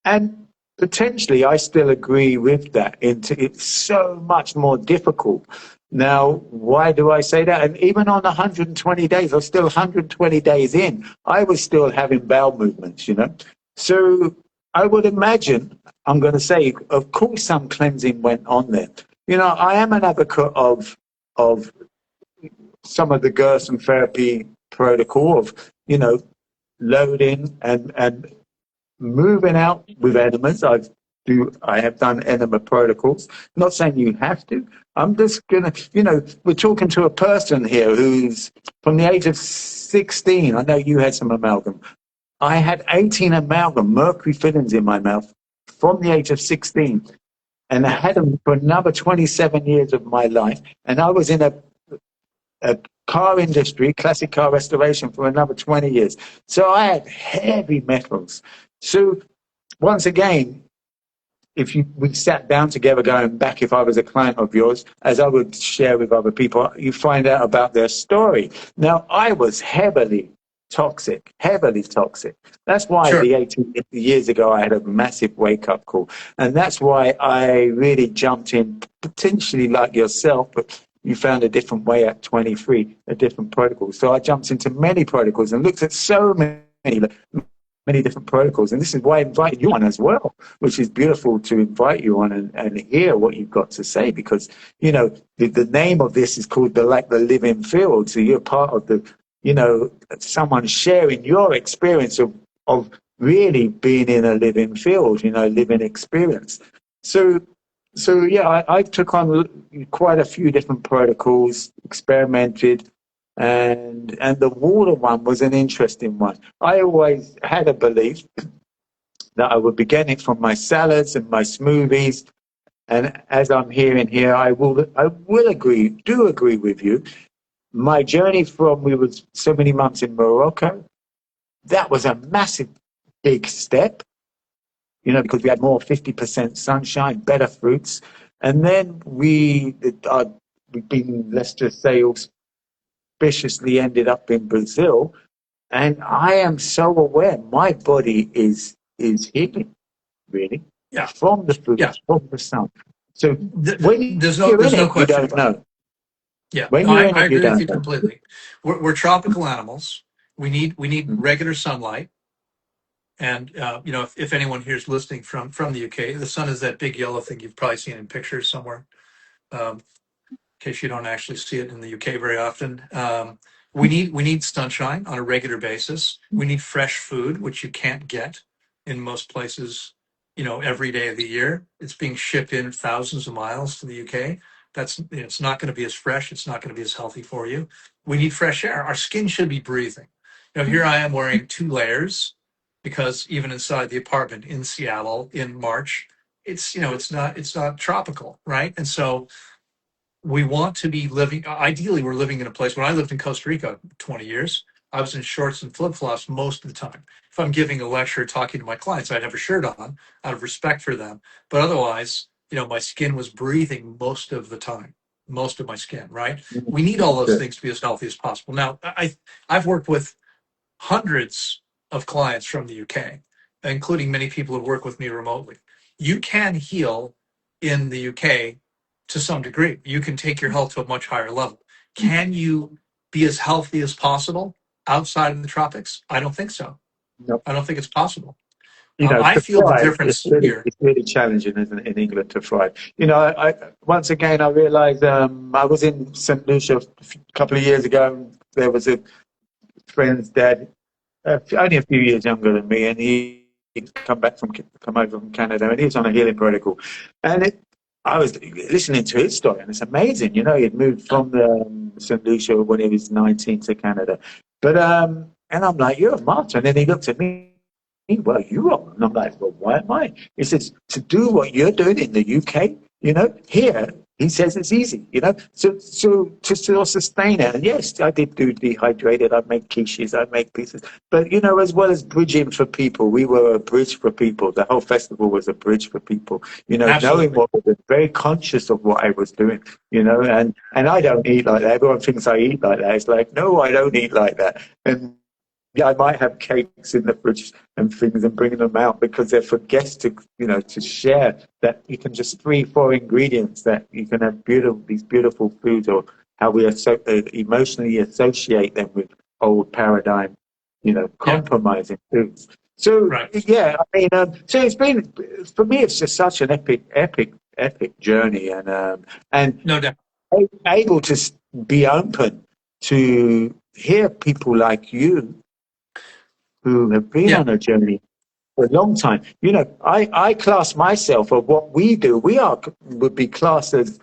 And potentially, I still agree with that. It's so much more difficult. Now, why do I say that? And even on 120 days, I was still 120 days in, I was still having bowel movements, you know? So I would imagine, I'm going to say, of course, some cleansing went on there. You know, I am an advocate of some of the Gerson therapy protocol of, you know, loading and moving out with enemas. I have done enema protocols. Not saying you have to. I'm just gonna, you know, we're talking to a person here who's from the age of 16. I know you had some amalgam. I had 18 amalgam mercury fillings in my mouth from the age of 16, and I had them for another 27 years of my life. And I was in a car industry, classic car restoration, for another 20 years. So I had heavy metals. So once again, if we sat down together going back, if I was a client of yours, as I would share with other people, you find out about their story. Now, I was heavily toxic, heavily toxic. That's why Sure. the 18 years ago I had a massive wake up call. And that's why I really jumped in, potentially like yourself, but you found a different way at 23, a different protocol. So I jumped into many protocols and looked at so many different protocols. And this is why I invited you on as well, which is beautiful to invite you on and hear what you've got to say, because, you know, the name of this is called the living field. So you're part of the, you know, someone sharing your experience of really being in a living field, you know, living experience. So, so yeah, I took on quite a few different protocols, experimented, and the water one was an interesting one. I always had a belief that I would be getting it from my salads and my smoothies. And as I'm hearing here, I will agree with you. My journey from, we were so many months in Morocco, that was a massive, big step, you know, because we had more 50% sunshine, better fruits. And then we've been, let's just say, auspiciously ended up in Brazil. And I am so aware my body is healing, really, Yeah. from the Yeah. fruits, from the sun. So when you're in There's no it, you question don't about it. know. Yeah, When no, you're in I it, you agree with don't you know. completely. We're tropical animals. We need regular sunlight. And if anyone here is listening from the UK, the sun is that big yellow thing you've probably seen in pictures somewhere. Um, case you don't actually see it in the UK very often. We need sunshine on a regular basis. We need fresh food, which you can't get in most places. Every day of the year, it's being shipped in thousands of miles to the UK. It's not going to be as fresh. It's not going to be as healthy for you. We need fresh air. Our skin should be breathing. Here I am wearing two layers because even inside the apartment in Seattle in March, it's not tropical, right? And so we want to be living, ideally we're living in a place. When I lived in Costa Rica 20 years, I was in shorts and flip flops most of the time. If I'm giving a lecture, talking to my clients, I'd have a shirt on out of respect for them. But otherwise, my skin was breathing most of the time, most of my skin, right? We need all those Sure. things to be as healthy as possible. Now, I've worked with hundreds of clients from the UK, including many people who work with me remotely. You can heal in the UK to some degree. You can take your health to a much higher level. Can you be as healthy as possible outside of the tropics? I don't think so. No. I don't think it's possible. I To feel the thrive, difference here. it's really challenging, isn't it, in England to thrive? Once again, I realised I was in St. Lucia a couple of years ago. And there was a friend's dad, only a few years younger than me, and he'd come over from Canada, and he was on a healing protocol, and I was listening to his story, and it's amazing. He'd moved from St. Lucia when he was 19 to Canada, but and I'm like, you're a martyr, and then he looked at me. Well, you are. And I'm like, well, why am I? He says, to do what you're doing in the UK, here, he says it's easy, so to still sustain it. And yes, I did do dehydrated. I'd make quiches, I'd make pieces. But, as well as bridging for people, we were a bridge for people. The whole festival was a bridge for people, knowing Absolutely. what was very conscious of what I was doing, and I don't eat like that. Everyone thinks I eat like that. It's like, no, I don't eat like that. And yeah, I might have cakes in the fridge and things and bringing them out because they're for guests to share that you can just 3, 4 ingredients that you can have these beautiful foods or how we emotionally associate them with old paradigm, Yeah. compromising foods. So Right. yeah, I mean, so it's been for me. It's just such an epic journey, and No doubt. able to be open to hear people like you who have been Yeah. on a journey for a long time. I class myself of what we do. Would be classed as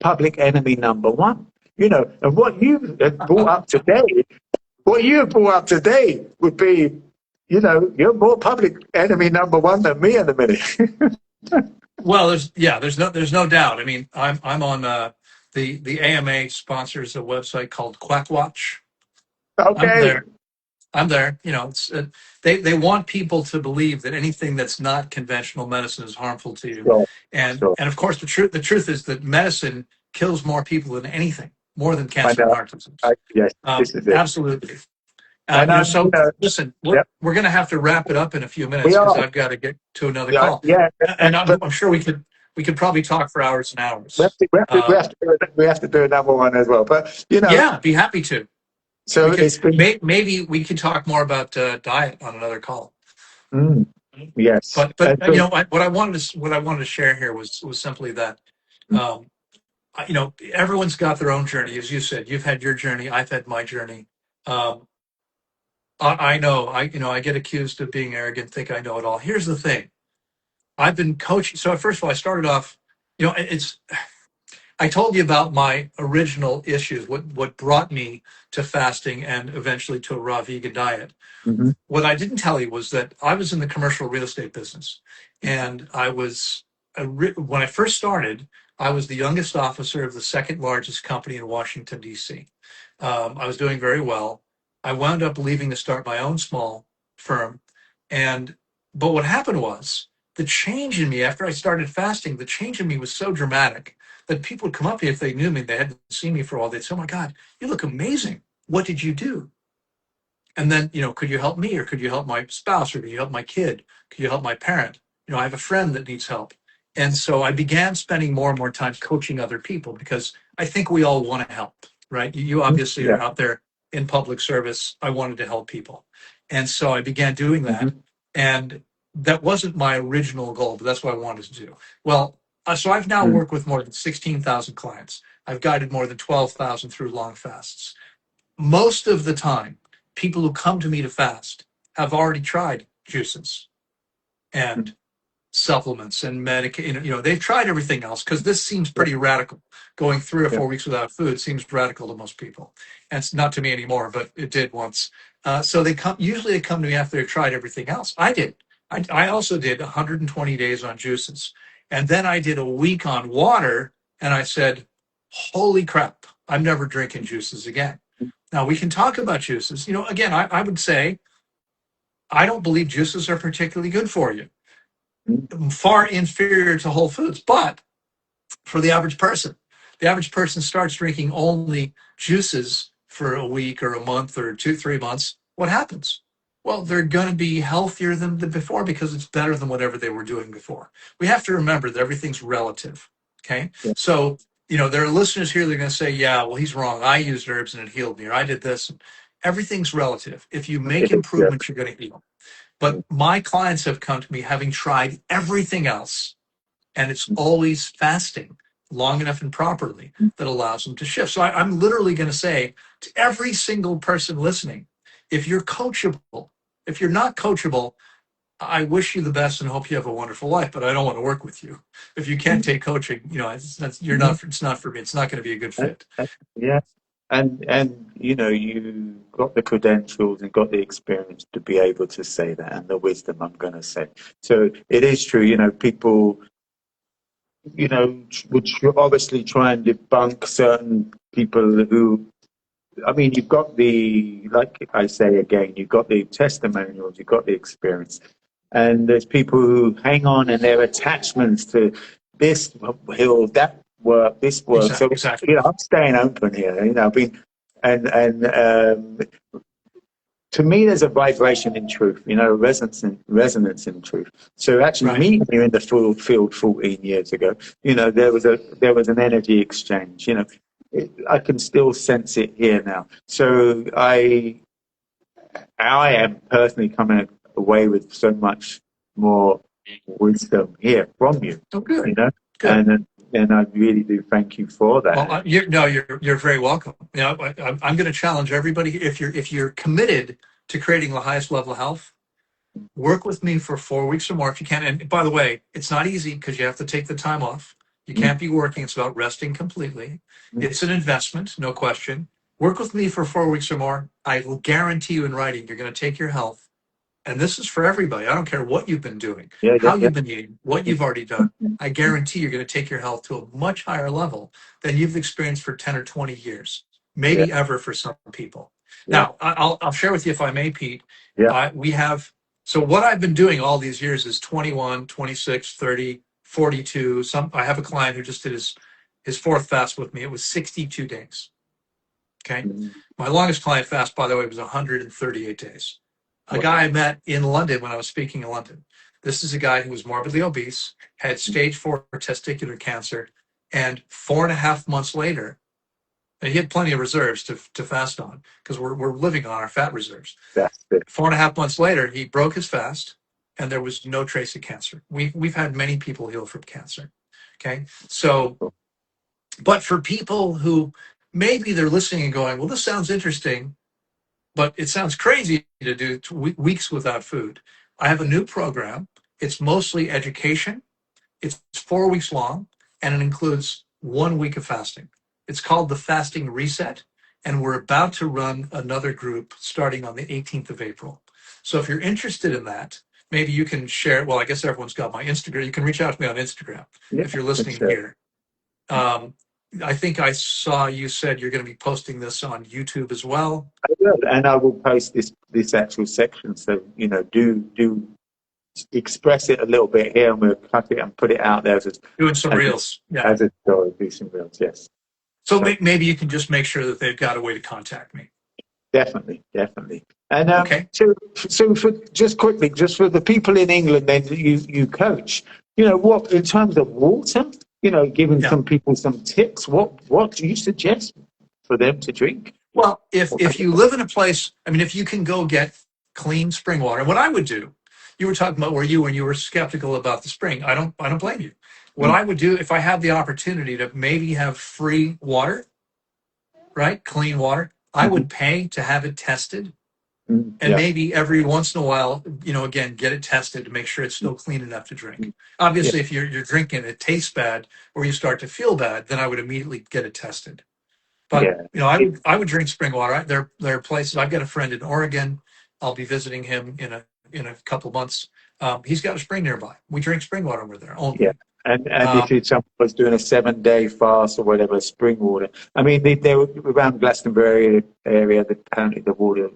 public enemy number one. And what you have brought up today, would be, you're more public enemy number one than me in a minute. Well, there's no doubt. I mean, I'm on the AMA sponsors a website called Quack Watch. I'm Okay. there. I'm there. They want people to believe that anything that's not conventional medicine is harmful to you, Sure. and Sure. and of course the truth is that medicine kills more people than anything, more than I cancer and know. heart disease. Yes, this is it. Absolutely. And So listen, we're yep, we're going to have to wrap it up in a few we minutes because are. I've got to get to another Yeah, call, yeah. and But I'm sure we could probably talk for hours and we have hours. to, we have to, we have to, do, we have to do another one as well. But Yeah, be happy to. so We could it's been. maybe we could talk more about diet on another call. Mm, yes. But And so, what I wanted to share here was simply that um, everyone's got their own journey, as you said. You've had your journey. I've had my journey. Um, I know I get accused of being arrogant, think I know it all. Here's the thing. I've been coaching. So first of all, I started off. It's I told you about my original issues, what brought me to fasting and eventually to a raw vegan diet. mhm, What I didn't tell you was that I was in the commercial real estate business, and when I first started, I was the youngest officer of the second largest company in Washington D.C. I was doing very well. I wound up leaving to start my own small firm, and but what happened was the change in me after I started fasting. The change in me was so dramatic that people would come up to me if they knew me, they hadn't seen me for a while. They'd say, "Oh my God, you look amazing. What did you do?" And then, could you help me, or could you help my spouse, or could you help my kid? Could you help my parent? I have a friend that needs help. And so I began spending more and more time coaching other people because I think we all want to help, right? You mhm, obviously yeah. are out there in public service. I wanted to help people. And so I began doing that. Mhm, And that wasn't my original goal, but that's what I wanted to do. Well, so I've now mm, worked with more than 16,000 clients. I've guided more than 12,000 through long fasts. Most of the time, people who come to me to fast have already tried juices mm, and supplements and medication. They've tried everything else because this seems yeah, pretty radical. Going three or yeah. 4 weeks without food seems radical to most people, and it's not to me anymore, but it did once. So usually they come to me after they've tried everything else. I did. I also did 120 days on juices, and then I did a week on water, and I said, "Holy crap! I'm never drinking juices again." Now we can talk about juices. Again, I would say I don't believe juices are particularly good for you. Mm. Far inferior to whole foods, but for the average person. The average person starts drinking only juices for a week or a month or 2, 3 months. What happens? Well, they're going to be healthier than before because it's better than whatever they were doing before. We have to remember that everything's relative. Okay. Yeah, So, there are listeners here that are going to say, yeah, well, he's wrong. I used herbs and it healed me, or I did this. Everything's relative. If you make it is. Yeah. improvements, you're going to heal. But my clients have come to me having tried everything else, and it's always fasting long enough and properly that allows them to shift. So I'm literally going to say to every single person listening, if you're coachable, if you're not coachable, I wish you the best and hope you have a wonderful life, but I don't want to work with you. If you can't take coaching, you're Mhm. not, it's not for me. It's not going to be a good Uh, fit. yeah, and you got the credentials and got the experience to be able to say that, and the wisdom, I'm going to say. So it is true. People, would obviously try and debunk certain people who. I mean, you've got like I say again, you've got the testimonials, you've got the experience, and there's people who hang on and their attachments to this hill, that work, this work. So Exactly. I'm staying open here. I've been, and to me, there's a vibration in truth. Resonance in truth. So actually, Right. meeting you in the field 14 years ago, there was an energy exchange. I can still sense it here now. So I am personally coming away with so much more wisdom here from you, Oh, good. you know, Good. and I really do thank you for Well, that. you're very welcome. I'm going to challenge everybody. If you're committed to creating the highest level of health, work with me for 4 weeks or more if you can. And by the way, it's not easy because you have to take the time off. You Mm, can't be working. It's about resting completely. mm, It's an investment, no question. Work with me for 4 weeks or more. I will guarantee you in writing, you're going to take your health, and this is for everybody. I don't care what you've been doing, yeah, yeah, how yeah, you've been eating, what you've already done. I guarantee you're going to take your health to a much higher level than you've experienced for 10 or 20 years, yeah, maybe ever for some people. yeah, Now, I'll share with you, if I may, Pete. yeah. We have, so what I've been doing all these years is 21, 26, 30, 42. I have a client who just did his fourth fast with me. It was 62 days. Okay. Mm, My longest client fast, by the way, was 138 days. A wow. guy I met in London when I was speaking in London. This is a guy who was morbidly obese, had stage 4 testicular cancer, and 4.5 months later, and he had plenty of reserves to fast on because we're living on our fat reserves. That's it. 4.5 months later, he broke his fast, and there was no trace of cancer. We've had many people heal from cancer. Okay, so but for people who maybe they're listening and going, well, this sounds interesting, but it sounds crazy to do weeks without food. I have a new program. It's mostly education. It's 4 weeks long, and it includes 1 week of fasting. It's called the Fasting Reset, and we're about to run another group starting on the 18th of April. So if you're interested in that, maybe you can share. Well, I guess everyone's got my Instagram. You can reach out to me on Instagram Yeah, if you're for listening sure. here. Um, I think I saw you said you're going to be posting this on YouTube as well. I will, and I will post this actual section. So do express it a little bit here, and we'll cut it and put it out there Doing some as reels. Yeah. as a story. Do some reels, yes. So So maybe you can just make sure that they've got a way to contact me. definitely, definitely. And Okay. so for just quickly, just for the people in England, then you coach. What in terms of water? Giving Yeah. some people some tips. What do you suggest for them to drink? Well, if you live in a place, I mean, if you can go get clean spring water, what I would do, you were talking about where you when you were skeptical about the spring. I don't blame you. What Mm, I would do if I had the opportunity to maybe have free water, right? Clean water, I mhm, would pay to have it tested. And yeah, maybe every once in a while, again, get it tested to make sure it's still clean enough to drink. yeah, Obviously, if you're drinking it tastes bad or you start to feel bad, then I would immediately get it tested. But yeah, I would drink spring water. There are places. I've got a friend in Oregon. I'll be visiting him in a couple of months. He's got a spring nearby. We drink spring water over there yeah. only. And Um, if someone was doing a 7-day fast or whatever, spring water. I mean, they were around Glastonbury area. That apparently the water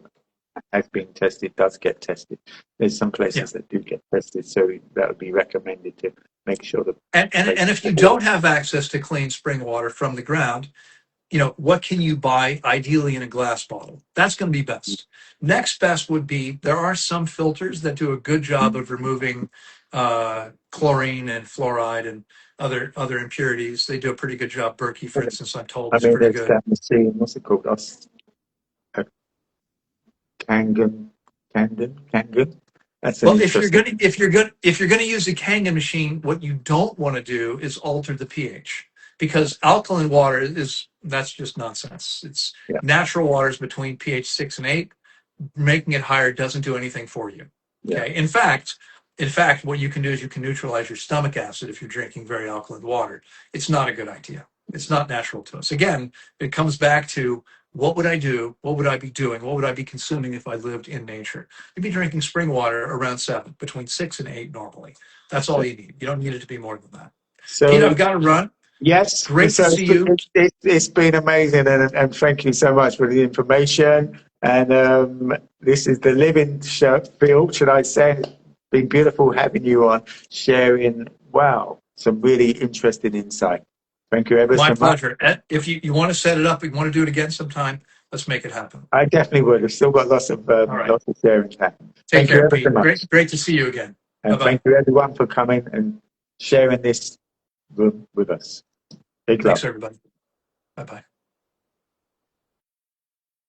has been tested, does get tested. There's some yeah. places that do get tested, so that would be recommended to make sure that And places if the you water. don't have access to clean spring water from the ground, what can you buy ideally in a glass bottle? That's going to be best. Next best would be there are some filters that do a good job of removing chlorine and fluoride and other impurities. They do a pretty good job. Berkey, for instance, I'm told I is mean, pretty there's good. that machine. What's it called? A Kangen, Kangen. That's an Well, interesting. if you're gonna use a Kangen machine, what you don't want to do is alter the pH because alkaline water that's just nonsense. It's Yeah, natural waters between pH 6 and 8. Making it higher doesn't do anything for you. yeah. Okay. In fact, what you can do is you can neutralize your stomach acid if you're drinking very alkaline water. It's not a good idea. It's not natural to us. Again, it comes back to what would I do? What would I be doing? What would I be consuming if I lived in nature? You'd be drinking spring water around 7, between 6 and 8 normally. That's all you need. You don't need it to be more than that. Pete, So I've got to run. yes, Great to so see you. it's been amazing, and thank you so much for the information. And this is the living show, field, should I say? It's been beautiful having you on, sharing. Wow, some really interesting insight. Thank you ever My so much. pleasure. If you want to set it up, you want to do it again sometime, let's make it happen. I definitely would. I've still got All right. lots of sharing to happen. Take Thank you care, ever so Pete. much, Great to see you again. Bye and bye. thank you everyone for coming and sharing this room with us. Big love. Thanks, everybody. Bye bye.